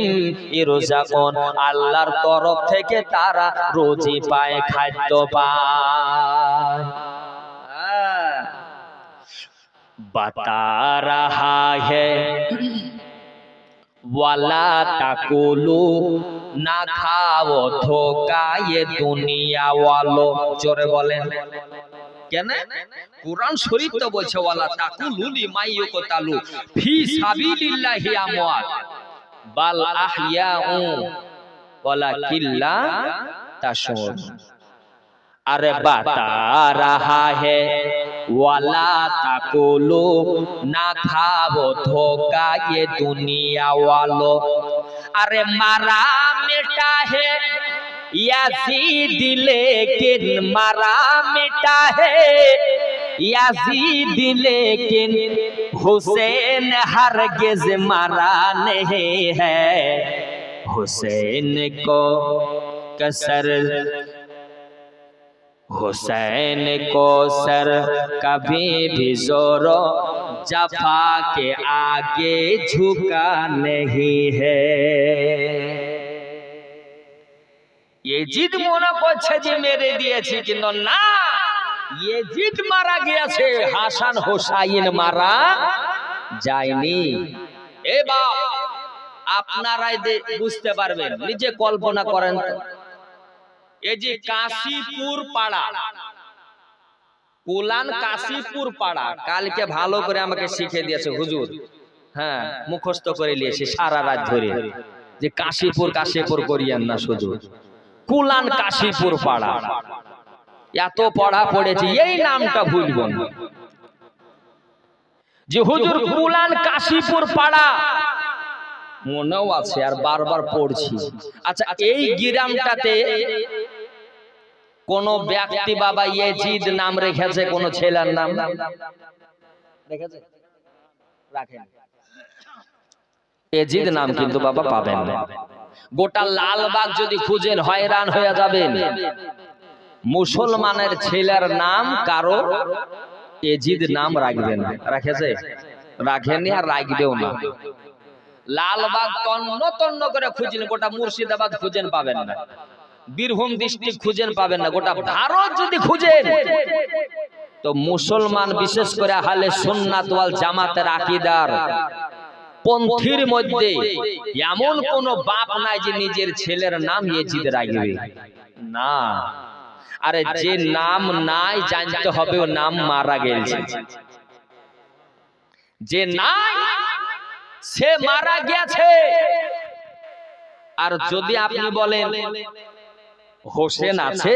ইরজাকুন, আল্লাহর তরফ থেকে তারা রুজি পায়, খাদ্য পায়। बता रहा है वाला ताकुलू ना खाओ धोखा ये दुनिया वालों। जोरे बोलें কেন? কুরআন শরীফ তো বলছে ওয়ালা তাকুলু লিমা ইয়াকতালু ফি সাবিলিল্লাহি আমওয়াত বাল আহইয়াউ ওয়ালাকিল্লা তাশউরুন। अरे बता रहा है वाला ताकुलू ना खाओ धोखा ये दुनिया वालों। अरे मारा मिटा है याजीद लेकिन मारा मिटा है याजीद लेकिन हुसैन हरगिज मारा नहीं है। हुसैन को कसर हुसैन को सर कभी भी जोरो जफा के आगे झुका नहीं है। येजिद মনে করছে যে মেরে দিয়েছে, কিন্তু না, येजिद মারা গিয়েছে, হাসান হোসাইন মারা যায়নি। এ বাপ আপনারাই বুঝতে পারবেন, নিজে কল্পনা করেন। এই যে কাশীপুর পাড়া, কোলান কাশীপুর পাড়া, কালকে ভালো করে আমাকে শিখে দিয়েছে হুজুর। হ্যাঁ, মুখস্থ করে নিয়েছি সারা রাত ধরে যে কাশীপুর কাশীপুর করিয়েন না, শুধু কোলান কাশীপুর পাড়া। এত পড়া পড়েছি এই নামটা ভুলব না যে হুজুর কোলান কাশীপুর পাড়া মনেও আছে আর বারবার পড়ছি। আচ্ছা, এই গ্রামটাতে কোন ব্যক্তি বাবা येजिद নাম রেখেছে? কোন ছেলের নাম রেখেছে? রাখেন। येजिद নাম কিন্তু বাবা পাবেন না। গোটা লালবাগ যদি খুঁজেন হয়রান হয়ে যাবেন। মুসলমানের ছেলের নাম কারো येजिद নাম রাখবেন না। রাখেছে? রাখেনি আর রাখবেও না। লালবাগ তন্ন তন্ন করে খুঁজেন, গোটা মুর্শিদাবাদ খুঁজেন পাবেন না, বীরভূম ডিস্ট্রিক্ট খুঁজেন পাবেন না, গোটা ভারত যদি খুঁজেন তো মুসলমান বিশেষ করে আহলে সুন্নাত ওয়াল জামাতের আকীদার পন্থীর মধ্যে এমন কোন বাপ নাই যে নিজের ছেলের নাম येजिद রাখবে না। আরে যে নাম নাই জানতে হবে ও নাম মারা গেছে। যে নাই সে মারা গেছে। আর যদি আপনি বলেন হোসেন আছে,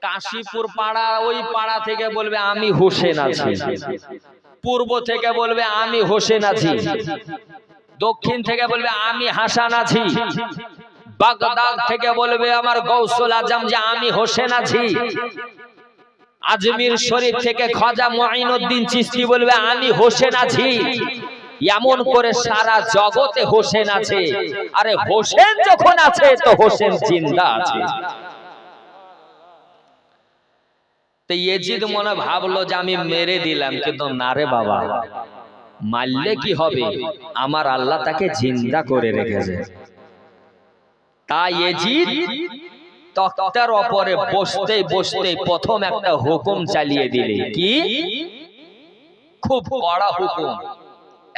কাশীপুর পাড়া, ওই পাড়া থেকে বলবে আমি হোসেন আছি, পূর্ব থেকে বলবে আমি হোসেন আছি, দক্ষিণ থেকে বলবে আমি হাসান আছি, বাগদাদ থেকে বলবে আমার গৌসুল আজম যে আমি হোসেন আছি, আজমির শরীফ থেকে খাজা মুঈনুদ্দিন চিশতি বলবে আমি হোসেন আছি। এমন করে সারা জগতে হোসেন আছে। আরে হোসেন যখন আছে তো হোসেন জিন্দা আছে। তো येजिद মনে ভাবলো যে আমি মেরে দিলাম, কিন্তু না রে বাবা, মারলে কি হবে, আমার আল্লাহ তাকে জিন্দা করে রেখেছে। তাই येजिद তক্তার উপরে বসতে বসতে প্রথম একটা হুকুম চালিয়ে দিলে। কি? খুব কড়া হুকুম।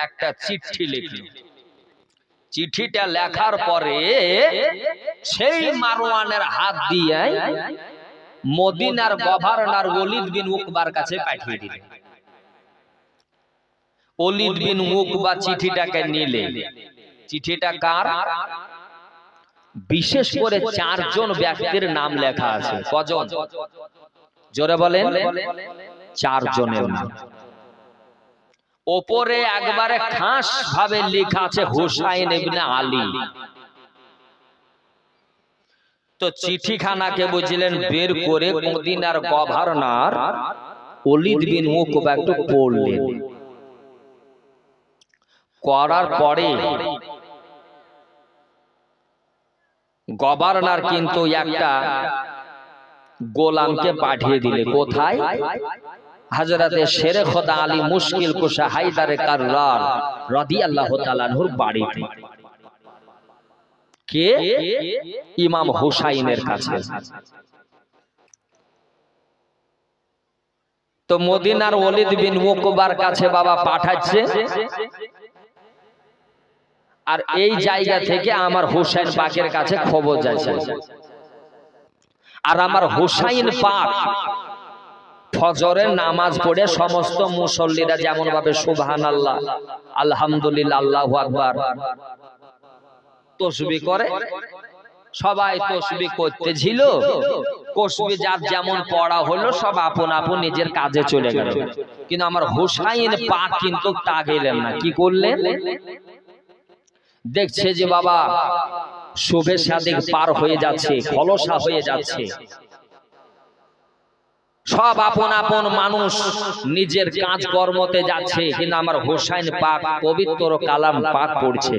একটা চিঠি লিখল। চিঠিটা লেখার পরে সেই মারওয়ানের হাত দিয়ে মদিনার গভর্নর ওলীদ বিন উকবার কাছে পাঠিয়ে দিলেন। ওলীদ বিন উকবা চিঠিটাকে নিলে, চিঠিটা কার? বিশেষ করে 4 জন ব্যক্তির নাম লেখা আছে। কজন? জোরে বলেন। 4 জনের নাম। ওপরে একবারে খাস ভাবে লেখা আছে হুসাইন ইবনে আলী। তো চিঠিখানাকে বুঝলেন বের করে মদিনার গভর্নর ওলীদ বিন উকবা একটু পড়লেন। করার পরে গভর্নর কিন্তু একটা গোলামকে পাঠিয়ে দিলে। কোথায়? হযরতে শেরে খোদা আলী মুশকিল কুশা হায়দারে কাররার রাদিয়াল্লাহু তাআলা আনহুর বাড়িতে। কে? ইমাম হুসাইনের কাছে। তো মদিনার ওলীদ বিন উকবার কাছে বাবা পাঠাচ্ছে, আর এই জায়গা থেকে আমার হুসাইন পাকের কাছে খবর যাচ্ছে। আর আমার হুসাইন পাক ফজরের নামাজ পড়ে সমস্ত মুসল্লিরা যেমন ভাবে সুবহানাল্লাহ, আলহামদুলিল্লাহ, আল্লাহু আকবার তাসবিহ করে, সবাই তাসবিহ করতেছিল। তাসবিহ যার যেমন পড়া হলো সব আপন আপন নিজের কাজে চলে গেল। কিন্তু আমার হুসাইন পাক কিন্তু তা গেলেন না। কি করলেন? দেখছে যে বাবা শুভে সাদিক পার হয়ে যাচ্ছে, খলসা হয়ে যাচ্ছে, সব আপন আপন মানুষ নিজের কাজ কর্মতে যাচ্ছে, কিন্তু আমার হুসাইন পাক পবিত্র কালাম পাক পড়ছে।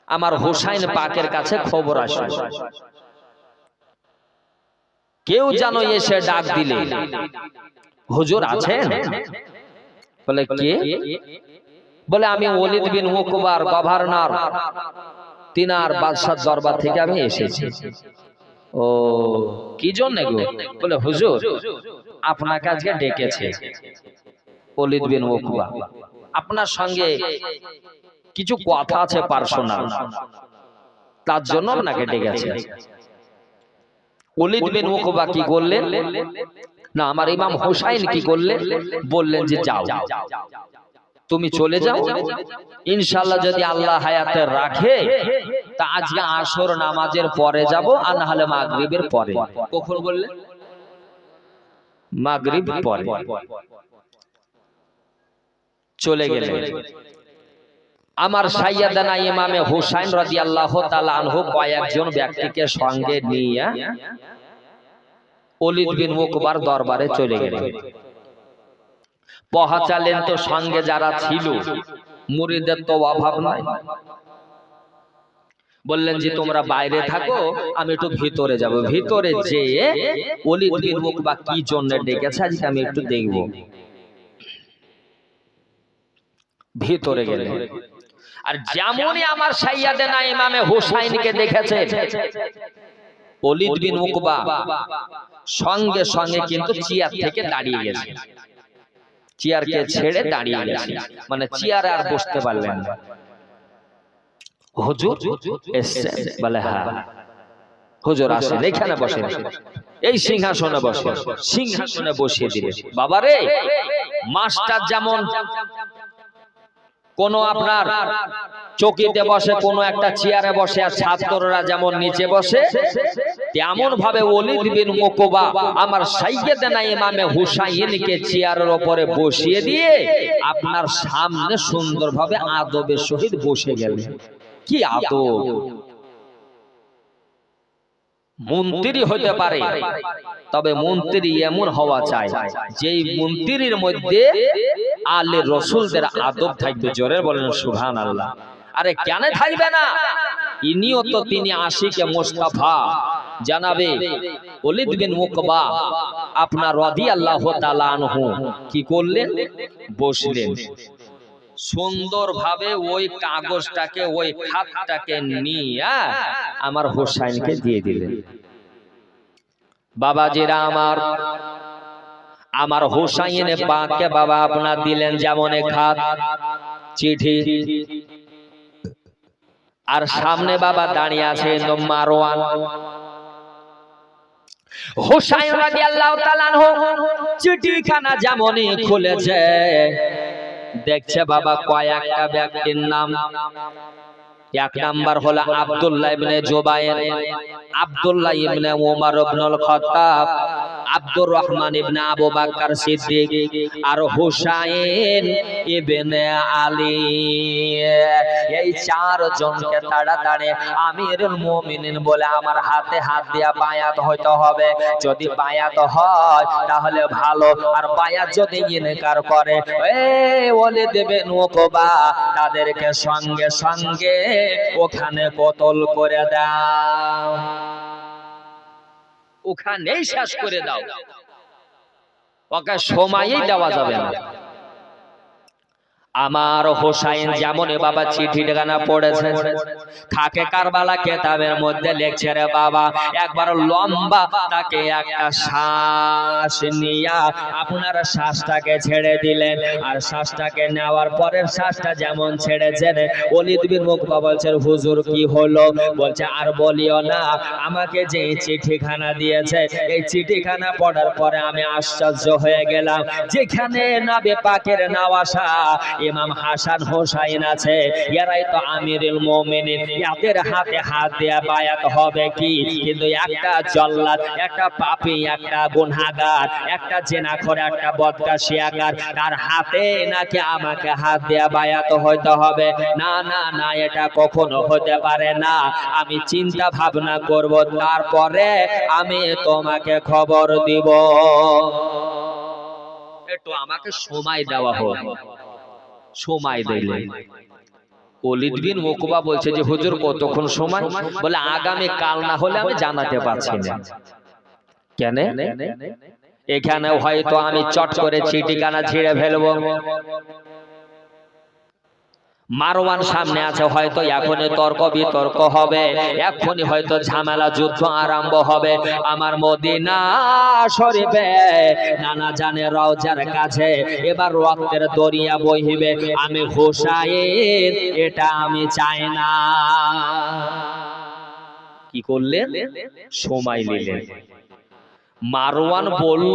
আমার হুসাইন পাকের কাছে খবর আসে। কেউ যেন এসে ডাক দিলে, হুজুর আছেন? বলে কে? বলে আমি ওলীদ বিন উকবার গভর্নর তিনার বাদশার দরবার থেকে আমি এসেছি। ও কি জন্য গো? বলে হুজুর আপনাকে আজকে ডেকেছে ওলীদ বিন উকবা, আপনার সঙ্গে কিছু কথা আছে পার্সোনাল, তার জন্য আপনাকে ডেকেছে। ওলীদ বিন উকবা কি করলেন? না, আমার ইমাম হুসাইন কি করলেন? বললেন যে যাও, তুমি চলে যাও, ইনশাআল্লাহ যদি আল্লাহ হায়াতে রাখে তা আজকে আসর নামাজের পরে যাব, আর না হলে মাগরিবের পরে। কখন বললেন? মাগরিব পরে। চলে গেলেন। আমার সাইয়্যিদানা ইমামে হুসাইন রাদিয়াল্লাহু তাআলা আনহু কয়েকজন ব্যক্তিকে সঙ্গে নিয়ে ওলীদ বিন উকবার দরবারে চলে গেলেন। পৌঁছালেন তো সঙ্গে যারা ছিল মুরিদের তো অভাব নাই। বললেন যে তোমরা বাইরে থাকো, আমি একটু ভিতরে যাব। ভিতরে যেয়ে ওলীদ বিন উকবা কি জন্য ডেকেছে আজকে আমি একটু দেখব। ভিতরে গেলেন, আর যেমনই আমার সাইয়্যিদানা ইমামে হুসাইনকে দেখেছে ওলীদ বিন উকবা সঙ্গে সঙ্গে কিন্তু চেয়ার থেকে দাঁড়িয়ে গেছে। চেয়ারকে ছেড়ে দাঁড়িয়ে গেছে, মানে চেয়ারে আর বসতে পারলেন না। হুজুর এসেছেন? বলে হ্যাঁ। হুজুর আসেন, এখানে বসেন, এই সিংহাসনে বসেন। সিংহাসনে বসিয়ে দিলেন। বাবারে, মাস্টার যেমন কোন আপনার চকিতে বসে, কোন একটা চেয়ারে বসে, আর ছাত্ররা যেমন নিচে বসে, তেমন ভাবে ওলীদ বিন উকবা আমার সাইয়্যিদানা ইমামে হুসাইনকে চেয়ারের উপরে বসিয়ে দিয়ে আপনার সামনে সুন্দরভাবে আদবের সহিত বসে গেলেন। কি আদব! মন্ত্রী হতে পারে, তবে মন্ত্রী এমন হওয়া চাই যেই মন্ত্রীর মধ্যে আলে রাসূলদের আদব থাকবে। জোরে বলেন সুবহানাল্লাহ। আরে কেন থাকবে না? ইনিও তো তিনি আশিকে মুস্তাফা জানাবে ওলীদ বিন উকবা আপনার রাদিয়াল্লাহু তাআলা আনহু কি করলেন? বসলেন। সুন্দরভাবে ওই কাগজটাকে, ওই খাতটাকে নিয়ে আমার হুসাইনকে দিয়ে দিলেন। বাবাজিরা আমার হুসাইন পাককে বাবা আপনার দিলেন যেমন খাত চিঠি, আর সামনে বাবা দাঁড়িয়ে আছে মারওয়ান। হুসাইন রাদিয়াল্লাহু তাআলা আনহু চিঠিখানা যেমনই খুলেছে, দেখছে বাবা কয়েকটা ব্যক্তির নাম। এক নাম্বার হলো আব্দুল্লাহ ইবনে জুবায়ের, আব্দুল্লাহ ইবনে ওমর ইবনুল খাত্তাব, আব্দুর রহমান ইবনে আবু বকর সিদ্দিক আর হুসাইন ইবনে আলী। এই চারজনকে তাড়াতাড়ি আমিরুল মুমিনিন বলে আমার হাতে হাত দিয়া বায়াত হইতে হবে। যদি বায়াত হয় তাহলে ভালো, আর বায়াত যদি ইনকার করে ওয়ালিদ ইবনে উকবা তাদেরকে সঙ্গে সঙ্গে ওখানে কতল করে দাও, ওখানেই শেষ করে দাও, ওকে সময়ই দেওয়া যাবে না। আমার হোসাইন যেমন বাবা চিঠিখানা পড়েছে, থাকে কারবালা কেতাবের মধ্যে লেখছে রে বাবা, একবার লম্বা তাকে একটা শ্বাস নিয়া আপনার শ্বাসটাকে ছেড়ে দিলেন। আর শ্বাসটাকে নেওয়ার পরের শ্বাসটা যেমন ছেড়েছেন, ওলীদ বিন উকবা বলছেন হুজুর কি হলো? বলছে আর বলিও না, আমাকে যে চিঠিখানা দিয়েছে এই চিঠিখানা পড়ার পরে আমি আশ্চর্য হয়ে গেলাম। যেখানে নবী পাকের নওয়াসা ইমাম হাসান হোসাইন আছে, এরাই তো আমিরুল মুমিনিন, এদের হাতে হাত দেয়া বায়াত হবে কি? কিন্তু একটা জল্লাদ, একটা পাপী, একটা গুনাহগার, একটা জিনাখোর, একটা বদকাশিয়াকার, তার হাতে নাকি আমাকে হাত দেয়া বায়াত হইতে হবে? না না না, এটা কখনো হতে পারে না। আমি চিন্তা ভাবনা করব, তারপরে আমি তোমাকে খবর দিব। একটু আমাকে সময় দেওয়া হোক। সময় দিলেন। ওলীদ বিন উকবা বলছে যে হুজুর কতক্ষণ সময়? বলে আগামী কাল না হলে আমি জানাতে পারছি না। কেন? এখানে হয়তো আমি চট করে চিঠিখানা ছিঁড়ে ফেলবো। মারওয়ান সামনে আছে, হয়তো এখনই তর্ক বিতর্ক হবে, এখনই হয়তো ঝামেলা যুদ্ধ আরম্ভ হবে। আমার মদিনা শরীফে নানা জানে রওজার কাছে এবার রক্তের দরিয়া বহিবে। আমি হুসাইন এটা আমি চাই না। কি করলেন? সময় নিলেন। মারওয়ান বলল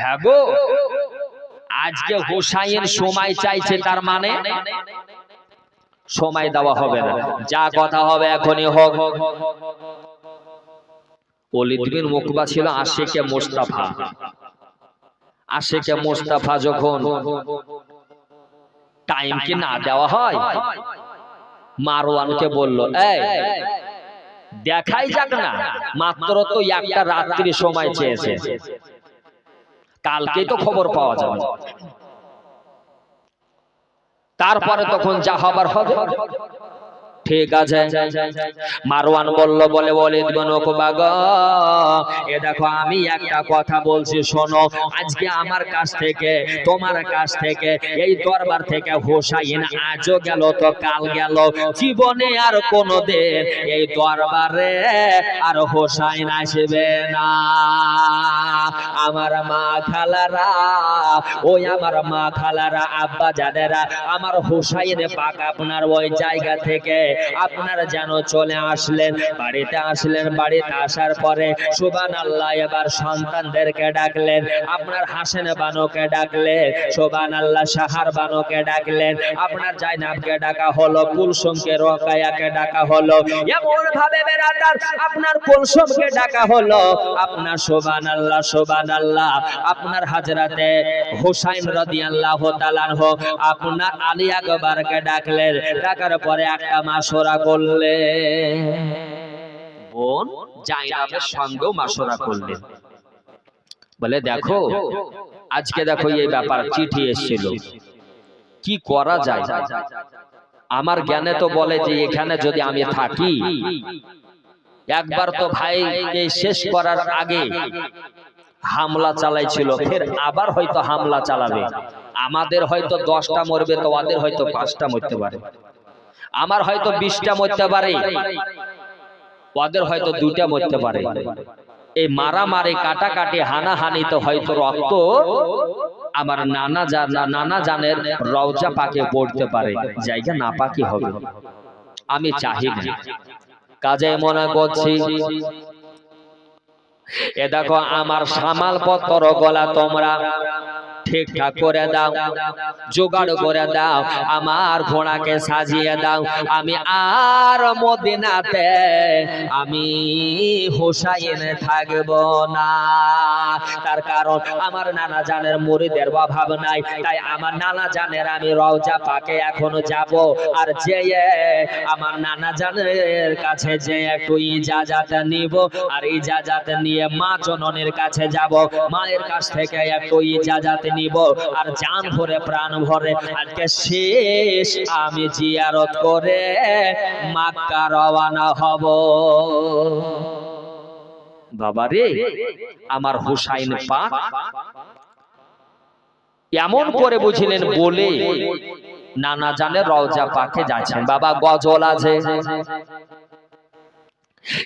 হ্যাঁ গো, আজকে হুসাইন সময় চাইছে, তার মানে সময় দেওয়া হবে না, যা কথা হবে এখনই হোক। ওলীদ বিন উকবা ছিল আশিকে মুস্তাফা। আশিকে মুস্তাফা যখন টাইম কি না দেওয়া হয়, মারওয়ানকে বলল এই দেখাই যাক না, মাত্র তো একটা রাত্রি সময় চেয়েছে, কালকেই তো খবর পাওয়া যাবে, তারপরে তখন যা হবার হবে। ঠিক আছে। মারওয়ান বলল বলে ওলীদ বিন উকবা গো, এ দেখো আমি একটা কথা বলছি শোনো, আজকে আমার কাছ থেকে তোমার কাছ থেকে এই দরবার থেকে হুসাইন আজও গেল তো কাল গেল, জীবনে আর কোনোদিন এই দরবারে আর হুসাইন আসবে না। আমার মা খালারা, ওই আমার মা খালারা, আব্বা জানেরা, আমার হুসাইন পাক আপনার ওই জায়গা থেকে আপনারা যেন চলে আসলেন, বাড়িতে আসলেন। বাড়িতে আসার পরে সুবহানাল্লাহ এবার সন্তানদেরকে ডাকলেন, আপনার হাসেন বানুকে ডাকলেন, সুবহানাল্লাহ শাহার বানুকে ডাকলেন, আপনার জাইনাবকে ডাকা হলো, কুলসুমকে রোকায়াকে ডাকা হলো, এমন ভাবে বেরাদার আপনার কুলসুমকে ডাকা হলো, আপনার সুবহানাল্লাহ সুবহানাল্লাহ আপনার হযরতে হুসাইন রাদিয়াল্লাহু তাআলা আনহু আপনার আলী আকবরকে ডাকলেন। ডাকার পরে একটা মাশওয়ারা করলেন, বোন জাইনাবের সঙ্গেও মাশওয়ারা করলেন। বলে দেখো আজকে দেখো এই ব্যাপার চিঠি এসেছিল, কি করা যায়? আমার জ্ঞানে তো বলে যে এখানে যদি আমি থাকি, একবার তো ভাইকে শেষ করার আগে হামলা চালাইছিল, ফের আবার হয়তো হামলা চালাবে। আমাদের হয়তো 10টা মরবে, তো ওদের হয়তো 5টা মরতে পারে, আমার হয়তো 20টা মরতে পারে, ওদের হয়তো 2টা মরতে পারে। এই মারামারি কাটাকাটি হানাহানি তো হয়তো রক্ত আমার নানা জানের রওজা পাকে পড়তে পারে, জায়গা না পাকি হবে। আমি চাহি না, কাজে মনে করছি এ দেখো আমার সামাল পত্র গলা তোমরা ঠিকঠাক করে দাও, জোগাড় করে দাও, আমার ঘোড়াকে সাজিয়ে দাও। আমি আর মদিনাতে আমি হুসাইন থাকব না। তার কারণ আমার নানা জানের মুরিদের অভাব নাই, তাই আমার নানা জানের আমি রওজা পাকে এখনো যাব, আর যেয়ে আমার নানা জানের কাছে যে একটু ইজাজত নিব, আর ইজাজত নিয়ে মা জননীর কাছে যাব, মায়ের কাছ থেকে একটু ইজাজত নিব, আর জান ভরে প্রাণ ভরে আজকে শেষ আমি জিয়ারত করে মক্কা রওনা হব। বাবারে আমার হুসাইন পাক এমন করে বুঝিলেন বলে নানা জানের রওজা পাকে যাচ্ছেন। বাবা গজল আছে,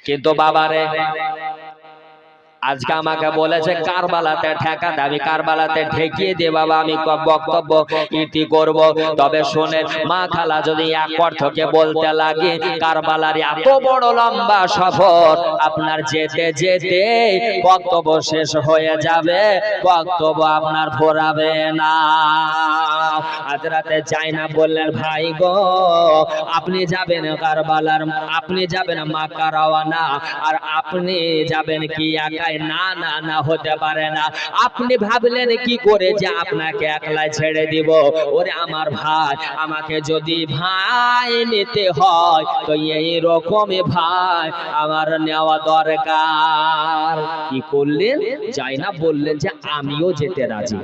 কিন্তু বাবারে আজকে আমাকে বলেছে কারবালাতে ঠেকা দে, আমি কারবালাতে ঠেকিয়ে দিয়ে বাবা আমি বক্তব্য ইতি করব। তবে শোনেন মা খালা যদি এক অর্থকে বলতে লাগে কারবালার এত বড় লম্বা সফর, আপনার যেতে যেতে বক্তব্য শেষ হয়ে যাবে, বক্তব্য আপনার ভরাবে না। আজ রাতে যাই না বললেন ভাই গো আপনি যাবেন কারবালার, আপনি যাবেন মক্কা রওনা, আর আপনি যাবেন কি একাই? না না না, হতে পারে না। আপনি ভাবলেন কি করে যে আপনাকে একলাই ছেড়ে দিব? ওরে আমার ভাই, আমাকে যদি ভাই নিতে হয় তো এই রকমই ভাই আমার নেওয়া দরকার। কি করলেন? যাই না বললেন যে আমিও যেতে রাজি।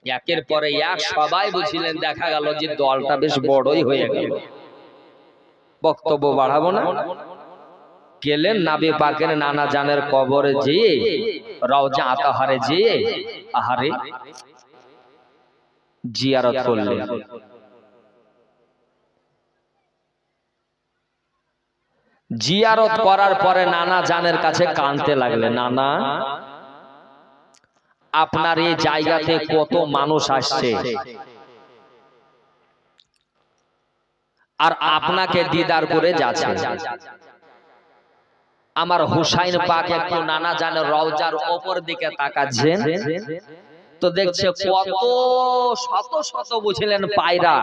একের পরে এক সবাই বুঝিলেন, দেখা গেল যে দলটা বেশ বড়ই হয়ে গেল। বক্তব্য বাড়াবো না, গেলেন নবী পাকের নানা জানের কবরে যেয়ে রওজা আতাহারে যেয়ে আহারে জিয়ারত করলেন। জিয়ারত করার পরে নানা জানের কাছে কাঁদতে লাগলেন, নানা আপনার এই জায়গাতে কত মানুষ আসছে, আর আপনাকে দিদার করে যাচ্ছে। আমার হুসাইন পাক একটু নানা জানের রওজার উপর দিকে তাকাচ্ছেন, তো দেখছে কত শত শত বুঝলেন পায়রা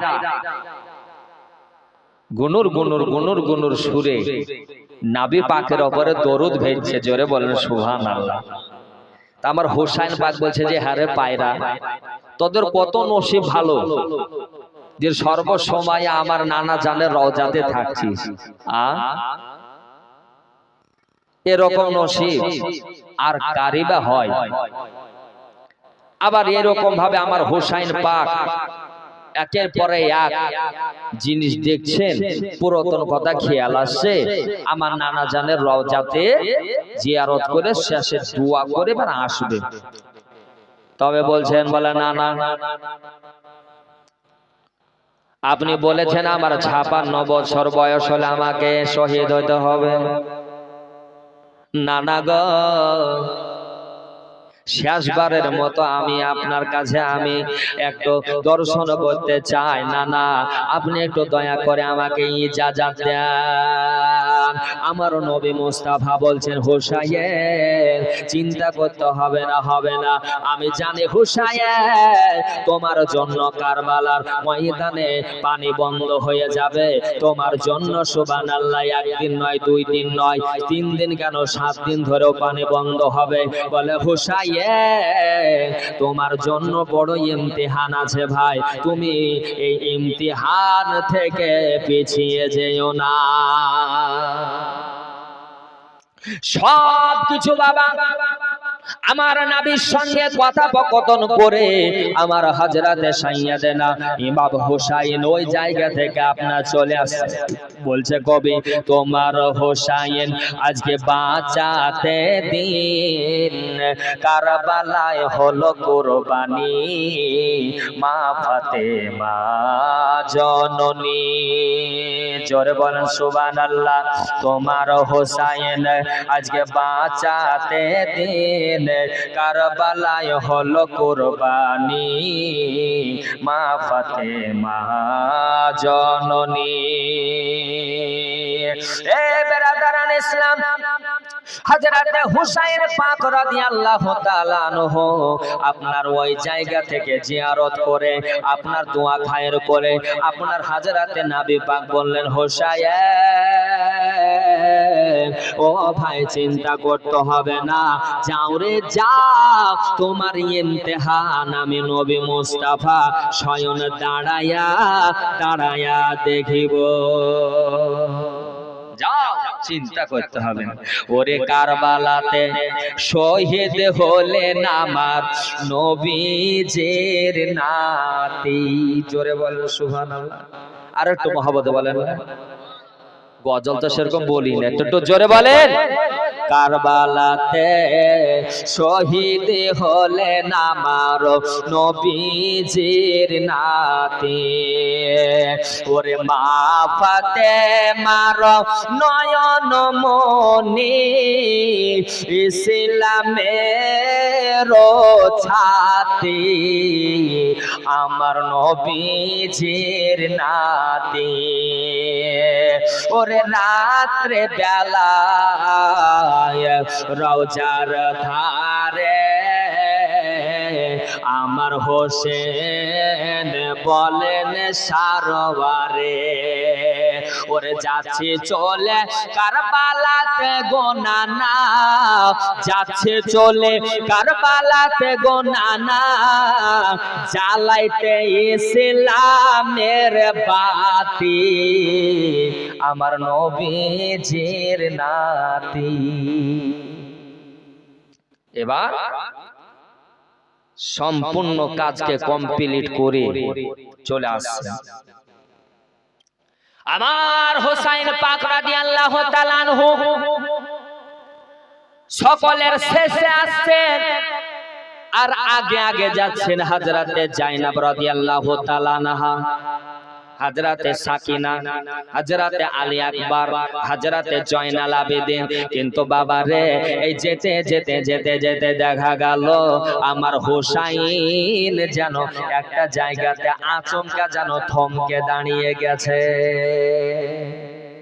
গুনুর গুনুর গুনুর গুনুর সুরে নবী পাকের উপরে দরুদ ভেজছে। জোরে বলেন সুবহানাল্লাহ। তা আমার হুসাইন পাক বলছে যে হারে পায়রা, তোদের কত নসিব ভালো যে সর্বসময় আমার নানা জানের রওজাতে থাকছিস। এরকম নসিব আর কারিবা হয়? আবার এরকম ভাবে আমার হুসাইন পাক একের পরে এক জিনিস দেখছেন, পুরাতন কথা খেয়াল আসছে, আমার নানা জানের রওজাতে জিয়ারত করে শেষে দোয়া করে এবার আসবে। তবে বলছেন বলে নানা আপনি বলেছেন আমার 56 বছর বয়স হলে আমাকে শহীদ হতে হবে। নানা গো শেষবারের মতো আমি আপনার কাছে আমি একটু দর্শন করতে চাই। নানা আপনি একটু দয়া করে আমাকে ইজাজত দেন। আমার নবী মুস্তাফা বলছেন হুসাইন চিন্তা করতে হবে না, হবে না। আমি জানি হুসাইন তোমার জন্য কারবালার ময়দানে পানি বন্ধ হয়ে যাবে, তোমার জন্য সুবহানাল্লাহ একদিন নয়, 2 দিন নয়, 3 দিন কেন 7 দিন ধরেও পানি বন্ধ হবে। বলে হুসাইন তোমার জন্য বড় ইমতিহান আছে ভাই, তুমি এই ইমতিহান থেকে পিছিয়ে যেও না। সব কিছু বাবা আমার নবীর সঙ্গে কথোপকথন করে আমার হযরতে সাইয়্যিদানা ইমাম হুসাইন ওই জায়গা থেকে আপনার চলে আসছে। বলছে কবি তোমার হুসাইন আজকে বাঁচাতে দিন, কারবালায় হলো কুরবানি, মা ফাতেমা জননী। জোরে বলেন সুবহানাল্লাহ। তোমার হুসাইন আজকে বাঁচাতে দিন, দিন কারবালায় হলো কুরবানি, মা ফাতেমা জননী। এ বেরাদারান ইসলাম, হযরতে হুসাইন পাক রাদিয়াল্লাহু তাআলা আনহু আপনার ওই জায়গা থেকে জিয়ারত করে আপনার দোয়া খায়ের করে আপনার হযরতে নবী পাক বললেন, হুসাইন ও ভাই চিন্তা করতে হবে না, যাও রে যাও, তোমার ইমতিহান আমি নবী মুস্তাফা স্বয়ং দাঁড়ায়া দাঁড়ায়া দেখিব। যাও, চিন্তা করতে হবে না। ওরে কারবালাতে শহীদ হলেন আমার নবীজির নাতি। জোরে বলেন সুবহানাল্লাহ। আর একটু মহব্বতে বলেন। গজল তো সেরকম বলি না, একটু জোরে বলেন। কারবালাতে শহীদ হলেন আমার নবীজির নাতি। ওরে মা ফাতেমার নয়ন মনি ইসলামের ছাতি, আমার নবীজির নাতি। ওরে রাত্রে বেলায় রওজার ধারে আমার হোসেন বলেন সারওয়ারে, ওরে যাচ্ছে চলে কারবালাতে গোনানা, যাচ্ছে চলে কারবালাতে গোনানা, জ্বালাইতে ইসলামের বাতি, আমার নবীজির নাতি। এবার সম্পূর্ণ কাজকে কমপ্লিট করে চলে আসছে আমার হুসাইন পাক রাদিয়াল্লাহু তাআলা আনহু। সকলের শেষে আসছেন আর আগে আগে যাচ্ছেন হযরতে জাইনাব রাদিয়াল্লাহু তাআলা আনহা, হযরতে সাকিনা, হযরতে আলী আকবর, হযরতে জয়নাল আবেদিন। কিন্তু বাবা রে, এই যেতে যেতে যেতে যেতে দেখা গেল আমার হুসাইন যেন একটা জায়গাতে আচমকা যেন থমকে দাঁড়িয়ে গেছে,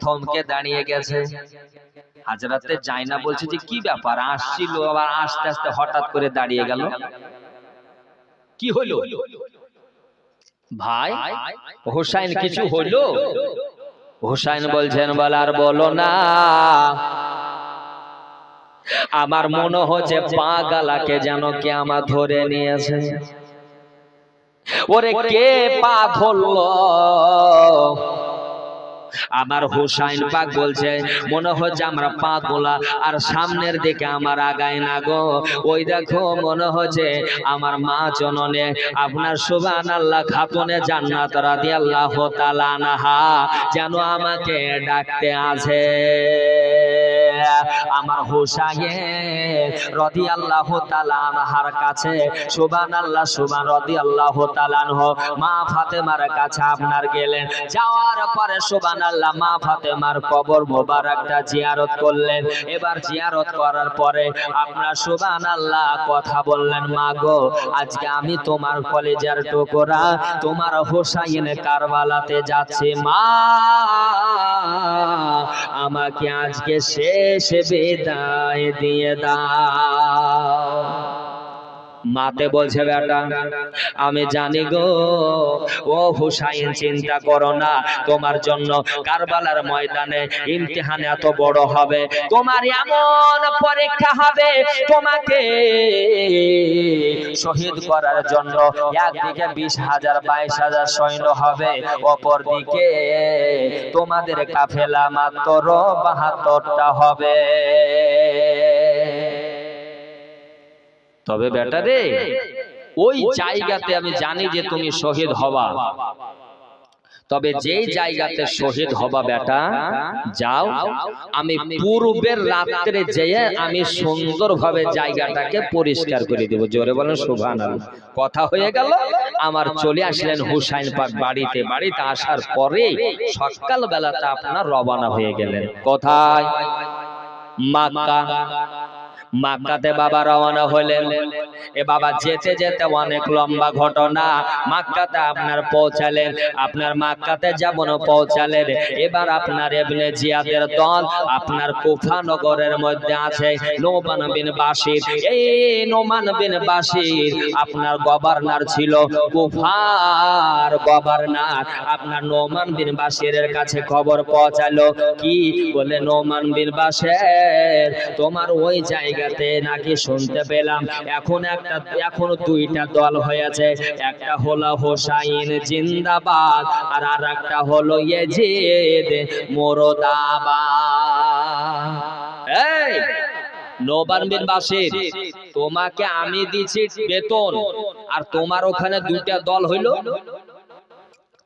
থমকে দাঁড়িয়ে গেছে। হযরতে জাইনাব বলছে যে কি ব্যাপার, আসছিল আবার আস্তে আস্তে হঠাৎ করে দাঁড়িয়ে গেল, কি হলো ভাই? হুসাইন কিছু হইল? হুসাইন বলছেন, বলার বলো না, আমার মনে হচ্ছে পা গালাকে যেন কে আমার ধরে নিয়েছে। ওরে কে পা ধরলো? আমার হুসাইন পাক বলছে, মনে হচ্ছে আমরা পা গোলা আর সামনের দিকে আমার আগায় না গো, ওই দেখো মনে হচ্ছে আমার মা জননে আপনার সুবহানাল্লাহ খাতুনে জান্নাত রাদিয়াল্লাহু তাআলা আনহা যেন আমাকে ডাকতে আছে। আমার হুসাইন রাদিয়াল্লাহু তাআলা আনহার কাছে সুবহানাল্লাহ সুবহান রাদিয়াল্লাহু তাআলা আনহু মা ফাতেমার কাছে আপনার গেলেন, যাওয়ার পরে সুবহানাল্লাহ মা ফাতেমার কবর মোবারকটা জিয়ারত করলেন। এবার জিয়ারত করার পরে আপনার সুবহানাল্লাহ কথা বললেন, মা গো আজকে আমি তোমার কলেজার টুকরা তোমার হুসাইন কারবালাতে যাচ্ছে, মা আমাকে আজকে শেষ বিদায় দিয়ে দাও। মাতে বলছে, বেটা আমি জানি গো ও হুসাইন, চিন্তা করো না, তোমার জন্য কারবালার ময়দানে ইমতিহান এত বড় হবে, তোমার এমন পরীক্ষা হবে, তোমাকে শহীদ করার জন্য একদিকে 20,000 22,000 সৈন্য হবে, অপর দিকে তোমাদের কাফেলা মাত্র 72টা হবে। তবে বেটা রে, ওই জায়গাতে আমি জানি যে তুমি শহীদ হবা, তবে যেই জায়গাতে শহীদ হবা বেটা, যাও আমি পূর্বের রাত্রে যেয়ে আমি সুন্দরভাবে জায়গাটাকে পরিষ্কার করে দেব। জোরে বলেন সুবহানাল্লাহ। কথা হয়ে গেল। আমার চলে আসলেন হুসাইন পাক বাড়িতে। বাড়িতে আসার পরে সকাল বেলাতে আপনার রওনা হয়ে গেলেন কোথায়? মক্কা। মক্কাতে বাবা রওনা হলেন। এ বাবা যেতে যেতে অনেক লম্বা ঘটনা। মক্কাতে আপনার পৌঁছালেন, আপনার মক্কাতে যেমন পৌঁছালেন, এবার আপনার ইবনে জিয়াদের দল আপনার কুফা নগরের মধ্যে আছে নোমান বিন বাশির। এই নোমান বিন বাশির আপনার গভর্নর ছিল, কুফার গভর্নর। আপনার নোমান বিন বাশিরের কাছে খবর পৌঁছালো, কি বলে, নোমান বিন বাশির তোমার ওই জায়গাতে নাকি শুনতে পেলাম এখন দুইটা দল হয়েছে, একটা হলো হোসাইন জিন্দাবাদ আর আরেকটা হলো ইয়াজিদ মুর্দাবাদ। এই নোমান বিন বাশির, তোমাকে আমি দিছি বেতন আর তোমার ওখানে দুইটা দল হইল,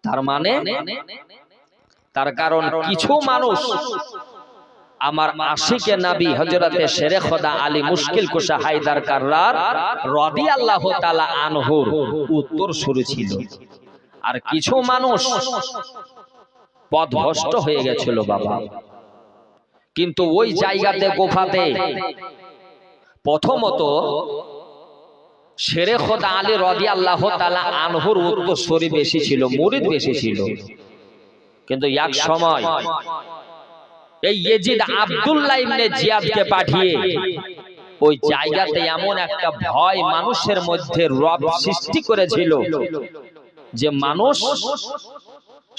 তার মানে তার কারণ কিছু মানুষ আমার আশিকে নবী হযরতে শেরে খোদা আলী মুশকিল কুশা হায়দার কাররার রাদিয়াল্লাহু তাআলা আনহুর উত্তর শুরু ছিল, আর কিছু মানুষ পথভ্রষ্ট হয়ে গেছিল বাবা। কিন্তু ওই জায়গাতে গোফাতে প্রথমত শেরে খোদা আলী রাদিয়াল্লাহু তাআলা আনহুর উত্তরসূরি বেশি ছিল, মুরিদ বেশি ছিল। কিন্তু এক সময় এই ইয়াজিদ আব্দুল্লাহ ইবনে জিয়াদকে পাঠিয়ে ওই জায়গাতে এমন একটা ভয় মানুষের মধ্যে রব সৃষ্টি করেছিল যে মানুষ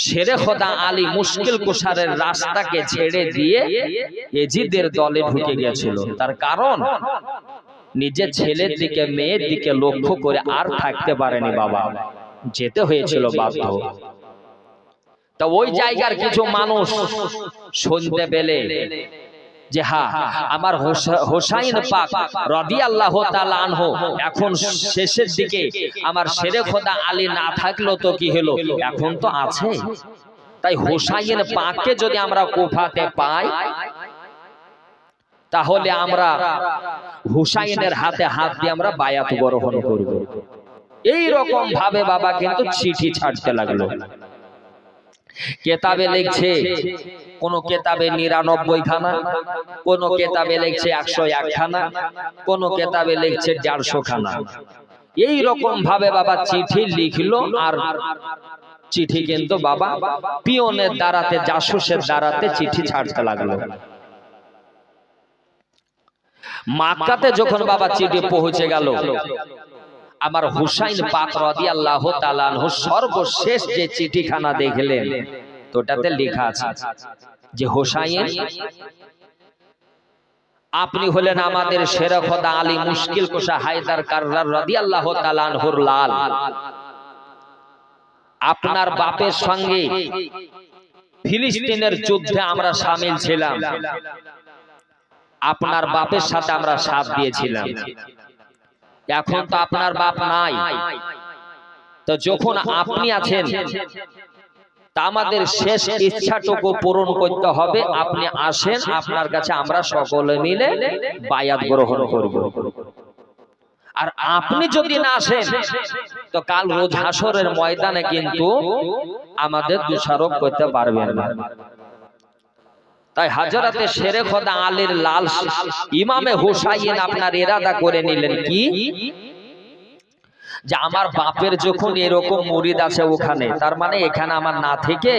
শেরে খোদা আলী মুশকিল কুশারের রাস্তাকে ছেড়ে দিয়ে ইয়াজিদের দলে ঢুকে গিয়েছিল। তার কারণ নিজের ছেলের দিকে মেয়ের দিকে লক্ষ্য করে আর থাকতে পারেনি বাবা, যেতে হয়েছিল বাধ্য। তা ওই জায়গার কিছু মানুষ শুনতে পেলে যে হ্যাঁ, আমার হোসাইন পাক রাদিয়াল্লাহু তাআলা আনহু এখন শেষের দিকে, আমার শেরে খোদা আলী না থাকলো তো কি হলো, এখন তো আছে। তাই হোসাইন পাককে যদি আমরা কুফাতে পাই তাহলে আমরা হুসাইনের হাতে হাত দিয়ে আমরা বায়াত গ্রহণ করব। এই রকম ভাবে বাবা কিন্তু চিঠি ছাড়তে লাগলো। কেতাবে লিখছে, কোন কেতাবে 99 খানা, কোন কেতাবে লিখছে 101 খানা, কোন কেতাবে লিখছে 150 খানা। এই রকম ভাবে বাবা চিঠি লিখলো। আর চিঠি কিন্তু বাবা পিয়নের দ্বারাতে, জাসুসের দ্বারাতে চিঠি ছাড়তে লাগলো। মক্কাতে যখন বাবা চিঠি পৌঁছে গেল, আমার হুসাইন পাক রাদিয়াল্লাহু তাআলা আনহু সর্বশেষ যে চিঠিখানা দেখলেন, ওটাতে লেখা আছে যে হুসাইন, আপনি হলেন আমাদের শেরে খোদা আলী মুশকিল কুশা হায়দার কাররার রাদিয়াল্লাহু তাআলা আনহুর লাল। আপনার বাপের সঙ্গে ফিলিস্তিনের যুদ্ধে আমরা শামিল ছিলাম, আপনার বাপের সাথে আমরা সাথ দিয়েছিলাম। এখন তো আপনার বাপ নাই, তো যখন আপনি আছেন তা আমাদের শেষ ইচ্ছাটুকু পূরণ করতে হবে। আপনি আসেন, আপনার কাছে আমরা সকলে মিলে বায়াত গ্রহণ করব। আর আপনি যদি না আসেন তো কাল রোজ হাসরের ময়দানে কিন্তু আমাদের দোষারোপ করতে পারবেন না। তাই হযরতে শেরে খোদা আলীর লাল ইমামে হুসাইন আপনার ইরাদা করে নিলেন কি, যে আমার বাপের যখন এরকম মুরিদ আছে ওখানে, তার মানে এখানে আমার না থেকে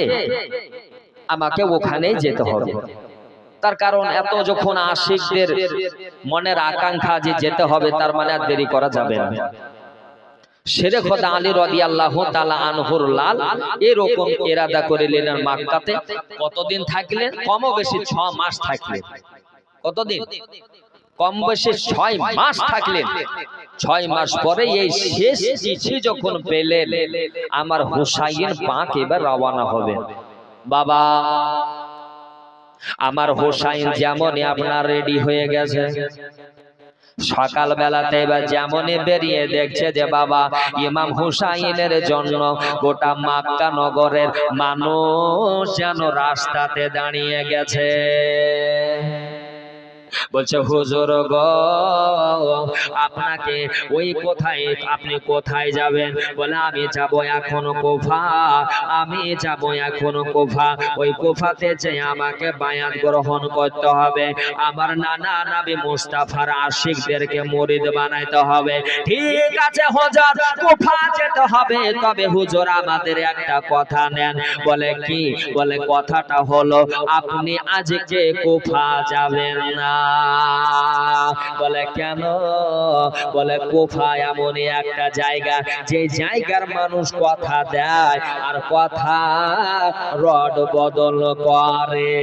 আমাকে ওখানেই যেতে হবে। তার কারণ এত যখন আশিকদের মনের আকাঙ্ক্ষা যে যেতে হবে, তার মানে আর দেরি করা যাবে না। শেরে খোদা আলী রাদিয়াল্লাহু তাআলা আনহুর লাল এরকম ইরাদা করে নিলেন। মক্কাতে কতদিন থাকলেন? কম বেশি 6 মাস থাকলেন। কতদিন? কম বেশি 6 মাস থাকলেন। 6 মাস পরে এই শেষ চিঠি যখন পেলেন, আমার হুসাইন পাক এবার রওনা হবে। বাবা, আমার হুসাইন যেমনই আপনার রেডি হয়ে গেছে, সকাল বেলাতে এবার যেমনই বেরিয়ে দেখছে যে বাবা ইমাম হুসাইনের জন্য গোটা মক্কা নগরের মানুষ যেন রাস্তাতে দাঁড়িয়ে গেছে। বলছে হুজুর গো আপনাকে ওই কোথায়, আপনি কোথায় যাবেন? বলে আমি যাব এখন কুফা, আমি যাব এখন কুফা। ওই কুফাতে যে আমাকে বায়াত গ্রহণ করতে হবে, আমার নানা নবী মুস্তাফার আশিকদেরকে মুরিদ বানাইতে হবে। ঠিক আছে হুজুর, কুফা যেতে হবে, তবে হুজুর আমাদের একটা কথা নেন। বলে কি? বলে কথাটা হলো আপনি আজকে কুফা যাবেন না। বলে কেন? বলে কুফা এমনই একটা জায়গা, যে জায়গার মানুষ কথা দেয় আর কথা রড বদল করে।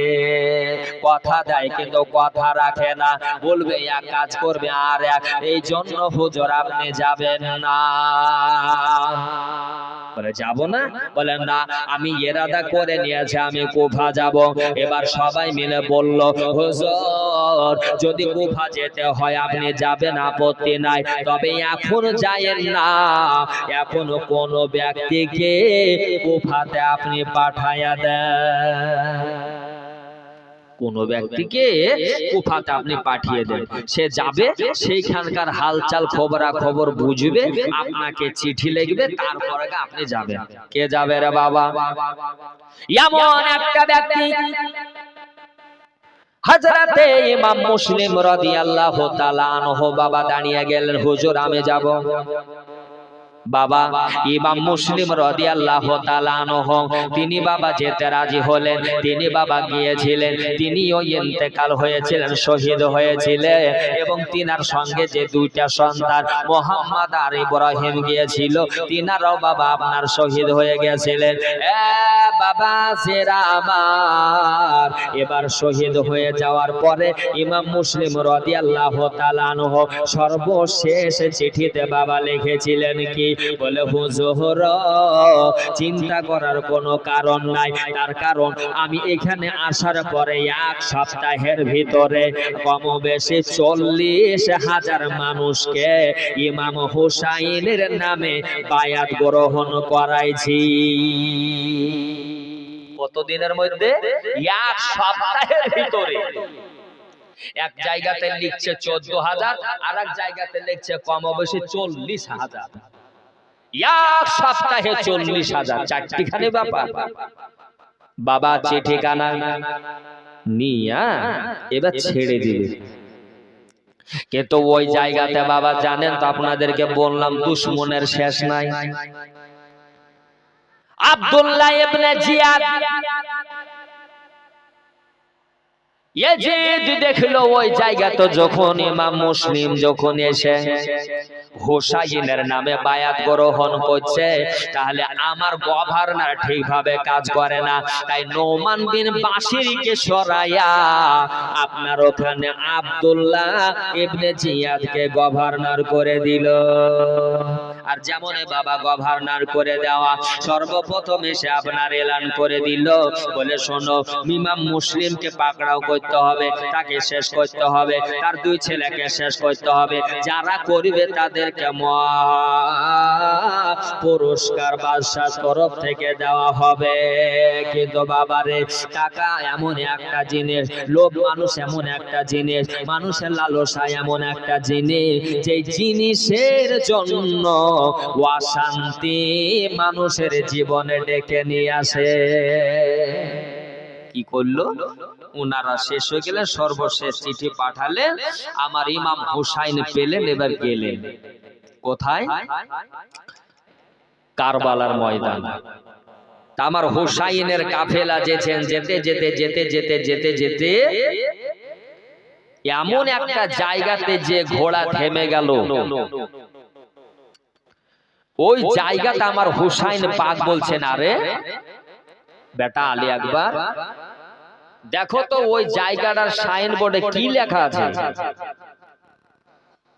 কথা দেয় কিন্তু কথা রাখে না, বলবে এক কাজ করবে আর এক, এই জন্য হুজুর আপনি যাবেন না। বলে যাব না? বলে না, আমি ইরাদা করে নিয়েছি আমি কুফা যাব। এবার সবাই মিলে বলল হুজুর যদি কুফা যেতে হয় আপনি যাবেন, আপত্তি নাই, তবে এখন যায়েন না, এখন কোন ব্যক্তিকে কুফাতে আপনি পাঠায়া দেন, কোন ব্যক্তিকে কুফাতে আপনি পাঠিয়ে দেন, সে যাবে, সেইখানকার হালচাল খবরা খবর বুঝবে, আপনাকে চিঠি লিখবে, তারপরে আপনি যাবেন। কে যাবে রে বাবা? এমন একটা ব্যক্তি হযরতে ইমাম মুসলিম রাদিয়াল্লাহু তাআলা আনহু বাবা দাঁড়িয়ে গেলেন, হুজুর আমি যাব। বাবা ইমাম মুসলিম রাদিয়াল্লাহু তাআলা আনহু তিনি বাবা যেতে রাজি হলেন, তিনি বাবা গিয়েছিলেন, তিনিও ইন্তেকাল হয়েছিলেন, শহীদ হয়েছিলেন, এবং তিনার সঙ্গে যে দুইটা সন্তান মুহাম্মদ আর ইব্রাহিম গিয়েছিল, তিনারাও বাবা আপনার শহীদ হয়ে গেছিলেন। বাবা জেরা আমার, এবার শহীদ হয়ে যাওয়ার পরে ইমাম মুসলিম রাদিয়াল্লাহু তাআলা আনহু সর্বশেষ চিঠিতে বাবা লিখেছিলেন কি? বলে হুজুর চিন্তা করার কোনো কারণ নাই, তার কারণ আমি এখানে আসার পরে এক সপ্তাহের ভিতরে কমবেশি 40,000 মানুষকে ইমাম হুসাইনের নামে বায়াত গ্রহণ করাইছি। কতদিনের মধ্যে? এক সপ্তাহের ভিতরে। এক জায়গাতে লিখছে 14,000, আর এক জায়গাতে লিখছে কমবেশি 40,000। এক সপ্তাহে 40,000, চারটিখানি ব্যাপার। বাবা চিঠিখানা নিয়া এবার ছেড়ে দিবে, কিন্তু ওই জায়গাতে বাবা জানেন তো, আপনাদেরকে বললাম দুশমনের শেষ নাই। আব্দুল্লাহ ইবনে জিয়াদ ইয়াজিদ দেখলো ওই জায়গাতে যখন ইমাম মুসলিম যখন এসে হুসাইনের নামে বায়াত গ্রহণ করছে, তাহলে আমার গভর্নর ঠিকভাবে কাজ করে না, তাই নোমান বিন বাশিরকে সরাইয়া আপনার ওখানে আব্দুল্লাহ ইবনে জিয়াদকে গভর্নর করে দিল। আর যেমন বাবা গভর্নর করে দেওয়া, সর্বপ্রথম এসে আপনার এলান করে দিল, বলে শোনো ইমাম মুসলিমকে পাকড়াও করতে হবে, তাকে শেষ করতে হবে, তার দুই ছেলেকে শেষ করতে হবে, যারা করবে তাদেরকে পুরস্কার বাদশার তরফ থেকে দেওয়া হবে। কিন্তু বাবারে টাকা এমন একটা জিনিস, লোভ মানুষ এমন একটা জিনিস, মানুষের লালসা এমন একটা জিনিস, যে জিনিসের জন্য অশান্তি মানুষের জীবনে ডেকে নিয়ে আসে। কি করলো? উনারা শেষ হয়ে গেলেন, সর্বশেষ চিঠি পাঠালেন, আমার ইমাম হুসাইন পেলেন, এবার গেলেন কোথায়? কারবালার ময়দান। আমার হুসাইনের কাফেলা যেছেন, যেতে যেতে যেতে যেতে যেতে যেতে এমন একটা জায়গাতে যে ঘোড়া থেমে গেল, ওই জায়গাতে আমার হুসাইন পাক বলছেন, আরে বেটা আলী আকবর, দেখো তো ওই জায়গাটার সাইনবোর্ডে কি লেখা আছে।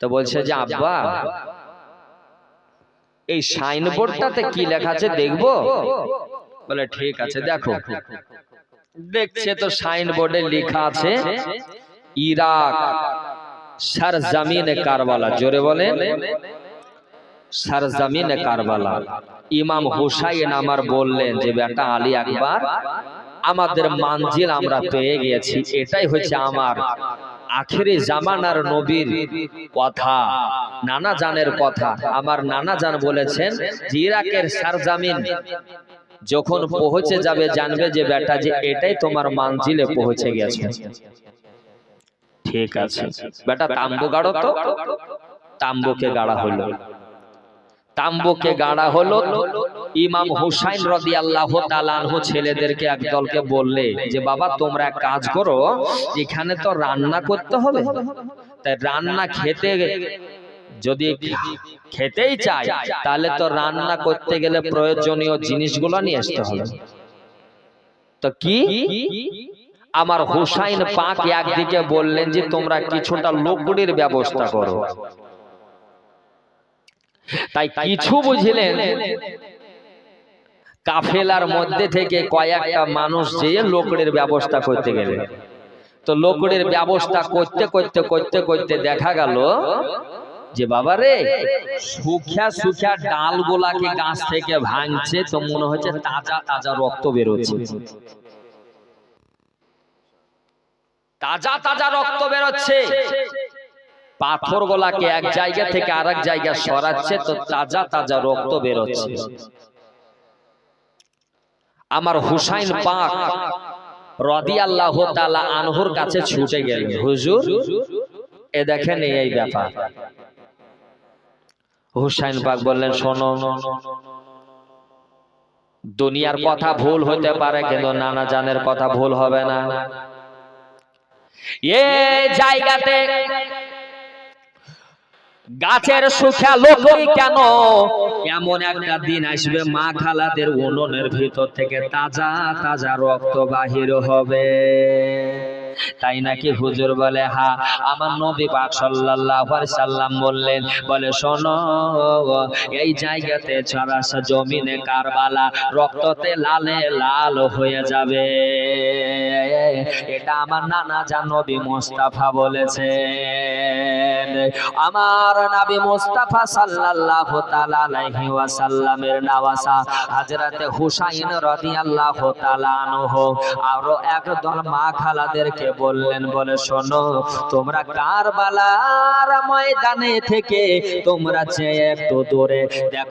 তো বলছে যে আব্বা এই সাইনবোর্ডটাতে কি লেখা আছে দেখবো? বলে ঠিক আছে দেখো। দেখছে তো সাইনবোর্ডে লেখা আছে ইরাক সরজমিনে কারবালা। জোরে বলেন, সরজমিনে কারবালা। ইমাম হুসাইন আমার বললেন যে বেটা আলী আকবর, আমাদের মানজিল আমরা পেয়ে গেছি, এটাই হচ্ছে আমার আখেরি জামানার নবীর কথা, নানা জানের কথা। আমার নানা জান বলেছেন যে ইরাকের সারজামিন যখন পৌঁছে যাবে, জানবে যে বেটা যে এটাই তোমার মানজিলে পৌঁছে গেছে। ঠিক আছে বেটা, তাম্বু গাড়ো। তো তাম্বুকে গাড়া হলো, তাম্বুকে গাড়া হলো। ইমাম হুসাইন রাদিয়াল্লাহু তাআলা আনহু ছেলেদেরকে একদলকে বললে যে বাবা তোমরা এক কাজ করো, এখানে তো রান্না করতে হবে, তাই রান্না খেতে যদি খেতেই চাই তাহলে তো রান্না করতে গেলে প্রয়োজনীয় জিনিসগুলো নিয়ে আসতে হবে। তো কি? আমার হুসাইন পাক একদিকে বললেন যে তোমরা কিছুটা লকড়ির ব্যবস্থা করো। তাই কিছু বুঝলেন, কাফেলার মধ্যে থেকে কয়েকটা মানুষ যে লকড়ির ব্যবস্থা করতে গেলে, তো লকড়ির ব্যবস্থা করতে করতে করতে করতে দেখা গেল যে বাবা রে, শুকিয়া শুকিয়া ডালগুলাকে গাছ থেকে ভাঙছে, তো মনে হচ্ছে তাজা তাজা রক্ত বেরোচ্ছে, তাজা তাজা রক্ত বেরোচ্ছে। পাথর গুলাকে এক জায়গা থেকে আরেক জায়গা সরাচ্ছে, তো তাজা তাজা রক্ত বেরোচ্ছে। আমার হুসাইন পাক রাদিয়াল্লাহু তাআলা আনহুর কাছে ছুটে গেলেন, হুজুর এ দেখেন এই ব্যাপার। হুসাইন পাক বললেন শোনো, দুনিয়ার কথা ভুল হতে পারে কিন্তু নানা জানের কথা ভুল হবে না। এই জায়গাতে গাছের শুকনা লকড়ি কেন, এমন একটা দিন আসবে মা খালাদের উনুনের ভিতর থেকে তাজা তাজা রক্ত বাহির হবে। তাই নাকি? হুজুর বলে হ্যাঁ। আমার নবী পাক সাল্লাল্লাহু আলাইহি সাল্লাম বললেন, বলে শোনো, এই জায়গাতে চড়াসা জমিনে কারবালা রক্ততে লালে লাল হয়ে যাবে। এটা আমার নানা জান নবী মুস্তাফা বলেছেন। আমার নবী মুস্তাফা সাল্লাল্লাহু তাআলা আলাইহি ওয়াসাল্লামের নওয়াসা হযরতে হুসাইন রাদিয়াল্লাহু তাআলা আনহু আরো একদল মা খালাদেরকে বললেন, বলে শোনো, তোমরা কারবালার ময়দানে থেকে তোমরা যে একটু দূরে দেখো